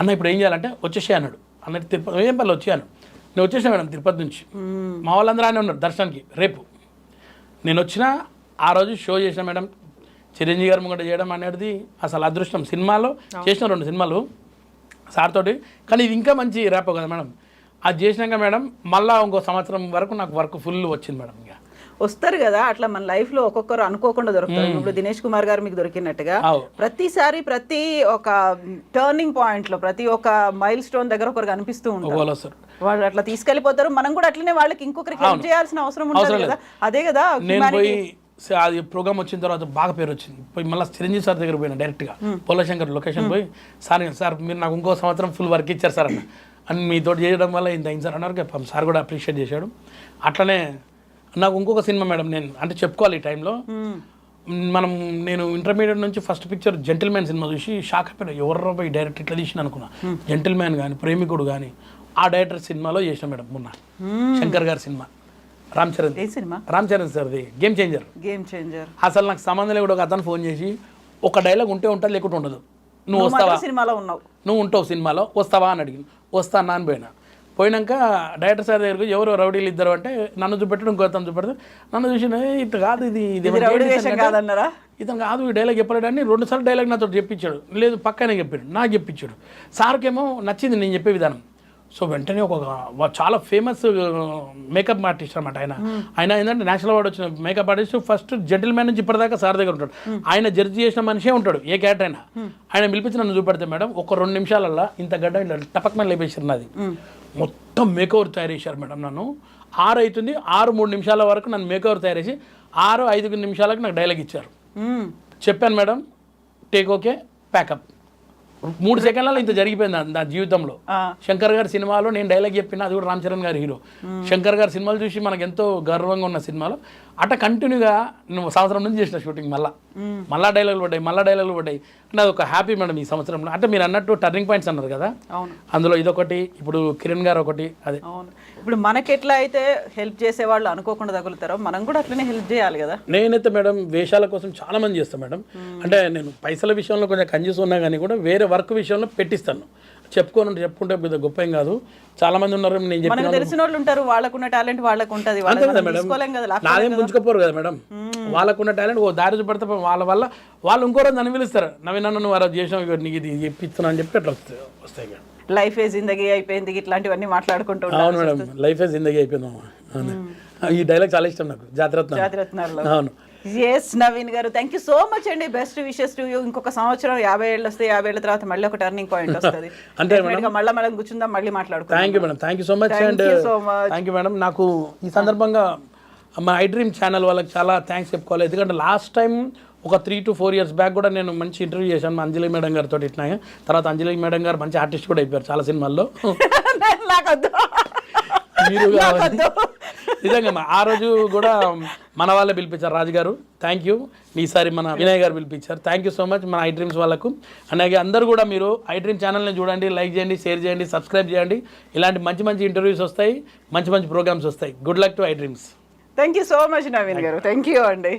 అన్న ఇప్పుడు ఏం చేయాలంటే వచ్చేసే అన్నాడు. అన్నట్టు తిరుపతి ఏం పర్లేదు వచ్చాను. నేను వచ్చేసాను మేడం తిరుపతి నుంచి. మా వాళ్ళందరూ ఆయన ఉన్నారు దర్శనానికి రేపు. నేను వచ్చిన ఆ రోజు షో చేసిన మేడం, చిరంజీవి గారు ముంగట చేయడం అనేది అసలు అదృష్టం. సినిమాలో చేసిన 2 సినిమాలు సార్ తోటి, కానీ ఇది ఇంకా మంచి ర్యాప్ కదా మేడం. అది చేసినాక మేడం మళ్ళీ ఇంకో సంవత్సరం వరకు నాకు వర్క్ ఫుల్ వచ్చింది మేడం. ఇక వస్తారు కదా అట్లా మన లైఫ్లో ఒక్కొక్కరు అనుకోకుండా దొరుకుతారు. ఇప్పుడు దినేష్ కుమార్ గారు మీకు దొరికినట్టుగా ప్రతిసారి ప్రతి ఒక టర్నింగ్ పాయింట్లో ప్రతి ఒక్క మైల్ స్టోన్ దగ్గర ఒకరు కనిపిస్తూ ఉంటారు. వాళ్ళు అట్లా తీసుకెళ్ళిపోతారు. మనం కూడా అట్లనే వాళ్ళకి ఇంకొకరికి హెల్ప్ చేయాల్సిన అవసరం ఉంటుంది కదా. అదే కదా అది ప్రోగ్రామ్ వచ్చిన తర్వాత బాగా పేరు వచ్చింది. పోయి మళ్ళీ చిరంజీవి సార్ దగ్గర పోయినా డైరెక్ట్గా పోలశంకర్ లొకేషన్ పోయి, సార్ మీరు నాకు ఇంకో సంవత్సరం ఫుల్ వర్క్ ఇచ్చారు సార్ అని మీతో చేయడం వల్ల ఇంత అయింది సార్ అన్నారు. సార్ కూడా అప్రిషియేట్ చేశాడు. అట్లనే నాకు ఇంకొక సినిమా మేడం, నేను అంటే చెప్పుకోవాలి ఈ టైంలో, నేను ఇంటర్మీడియట్ నుంచి ఫస్ట్ పిక్చర్ జెంటిల్మ్యాన్ సినిమా చూసి షాక్ అయిపోయినా. ఎవర్రో పోయి డైరెక్ట్ ఇట్లా తీసిన అనుకున్నా. జెంటిల్మ్యాన్ కానీ ప్రేమికుడు కానీ ఆ డైరెక్టర్ సినిమాలో చేసిన మేడం మొన్న శంకర్ గారి సినిమా, రామ్ చరణ్ సార్ది గేమ్ చేంజర్. అసలు నాకు సంబంధం లేకుండా ఒక అతను ఫోన్ చేసి, ఒక డైలాగ్ ఉంటే ఉంటుంది లేకుంటే ఉండదు, నువ్వు వస్తావా, నువ్వు ఉంటావు సినిమాలో వస్తావా అని అడిగింది. వస్తా అన్నా అని పోయినాక డైరెక్టర్ సార్ దగ్గరకు ఎవరు రౌడీలు ఇద్దరు అంటే నన్ను చూపెట్టడం ఇంకో అతను చూపెడితే నన్ను చూసి ఇట్లా కాదు ఇది ఇతను కాదు ఈ డైలాగ్ చెప్పలేడు అని 2 సార్లు డైలాగ్ నాతో చెప్పించాడు. లేదు పక్కనే చెప్పాడు, నాకు చెప్పించాడు. సార్కేమో నచ్చింది నేను చెప్పే విధానం. సో వెంటనే చాలా ఫేమస్ మేకప్ ఆర్టిస్ట్ అనమాట ఆయన ఏంటంటే నేషనల్ అవార్డు వచ్చిన మేకప్ ఆర్టిస్ట్. ఫస్ట్ జెంటిల్మ్యాన్ నుంచి ఇప్పటిదాకా సార్ దగ్గర ఉంటాడు. ఆయన జడ్జి చేసిన మనిషే ఉంటాడు ఏ క్యారెక్టర్ అయినా. ఆయన పిలిపించి నన్ను చూపెడితే మేడం ఒక 2 నిమిషాలల్లో ఇంత గడ్డ ఇలా టపక్మని లేపేసారు. నాది మొత్తం మేకవర్ తయారు చేశారు మేడం. నన్ను 6 అవుతుంది, 6-3 నిమిషాల వరకు నన్ను మేకవర్ తయారు చేసి 6-5 నిమిషాలకు నాకు డైలాగ్ ఇచ్చారు. చెప్పాను మేడం టేక్ ఓకే ప్యాకప్. 3 సెకండ్లలో ఇంత జరిగిపోయింది నా జీవితంలో. శంకర్ గారి సినిమాలో నేను డైలాగ్ చెప్పిన, అది కూడా రామ్ చరణ్ గారి హీరో. శంకర్ గారి సినిమాలు చూసి మనకు ఎంతో గర్వంగా ఉన్న సినిమాలో అట్లా కంటిన్యూగా నువ్వు సంవత్సరం నుంచి చేసిన షూటింగ్ మళ్ళా డైలాగులు పడ్డాయి. అంటే అది ఒక హ్యాపీ మేడం ఈ సంవత్సరంలో. అంటే మీరు అన్నట్టు టర్నింగ్ పాయింట్స్ అన్నారు కదా, అందులో ఇదొకటి, ఇప్పుడు కిరణ్ గారు ఒకటి. అదే ఇప్పుడు మనకి ఎట్లా అయితే హెల్ప్ చేసే వాళ్ళు అనుకోకుండా తగులుతారో మనం కూడా అట్లనే హెల్ప్ చేయాలి కదా. నేనైతే మేడం వేషాల కోసం చాలా మంది చేస్తాను మేడం. అంటే నేను పైసల విషయంలో కొంచెం కంజూస్ ఉన్నా కానీ కూడా వేరే వర్క్ విషయంలో పెట్టిస్తాను. చెప్పుకుంటే పెద్ద గొప్ప ఏం కాదు. చాలా మంది ఉన్నారు, నేను తెలిసిన వాళ్ళు ఉంటారు, వాళ్ళకున్న టాలెంట్ వాళ్ళకు ఉంటుంది. నాదేం పుంజుకోపోరు కదా మేడం. వాళ్ళకున్న టాలెంట్ ఓ దారి చూపెడితే వాళ్ళ వల్ల వాళ్ళు ఇంకో రోజు నన్ను పిలుస్తారు, నవీన్ నువ్వు వారు చేసావు నీకు ఇది చెప్పిస్తున్నా అని చెప్పి అట్లా వస్తాయి మేడం. లైఫ్ ఏ జిందగీ అయిపోయింది ఇట్లాంటివన్నీ మాట్లాడుకుంటూ. అవును మేడం, లైఫ్ ఏ జిందగీ అయిపోయింది. ఈ డైలాగ్ చాలా ఇష్టం నాకు, జాతిరత్నాలు. అవును. ఎస్ నవీన్ గారు, థ్యాంక్ యూ సో మచ్ అండి. Best wishes to you. ఇంకొక సంవత్సరం 50 ఏళ్ళు వస్తే 50 ఏళ్ళ తర్వాత మళ్ళీ ఒక టర్నింగ్ పాయింట్ వస్తుంది. అంటే మళ్ళీ మనం కూర్చుందాం, మళ్ళీ మాట్లాడుకుందాం. Thank you madam, thank you so much. And thank you madam. నాకు ఈ సందర్భంగా మా ఐ డ్రీమ్ ఛానల్ వాళ్ళకి చాలా థ్యాంక్స్ చెప్పుకోవాలి. ఎందుకంటే లాస్ట్ టైం ఒక 3 to 4 years బ్యాక్ కూడా నేను మంచి ఇంటర్వ్యూ చేశాను అంజలి మేడం గారితో. ఇట్లా తర్వాత అంజలి మేడం గారు మంచి ఆర్టిస్ట్ కూడా అయిపోయారు చాలా సినిమాల్లో. మీరు నిజంగా ఆ రోజు కూడా మన వాళ్ళే పిలిపించారు, రాజు గారు థ్యాంక్ యూ. ఈసారి మన వినయ్ గారు పిలిపించారు, థ్యాంక్ యూ సో మచ్ మన ఐ డ్రీమ్స్ వాళ్ళకు. అలాగే అందరూ కూడా మీరు ఐ డ్రీమ్ ఛానల్ని చూడండి, లైక్ చేయండి, షేర్ చేయండి, సబ్స్క్రైబ్ చేయండి. ఇలాంటి మంచి మంచి ఇంటర్వ్యూస్ వస్తాయి, మంచి మంచి ప్రోగ్రామ్స్ వస్తాయి. Good luck to I dreams. Thank you so much Naveen గారు, థ్యాంక్ యూ అండి.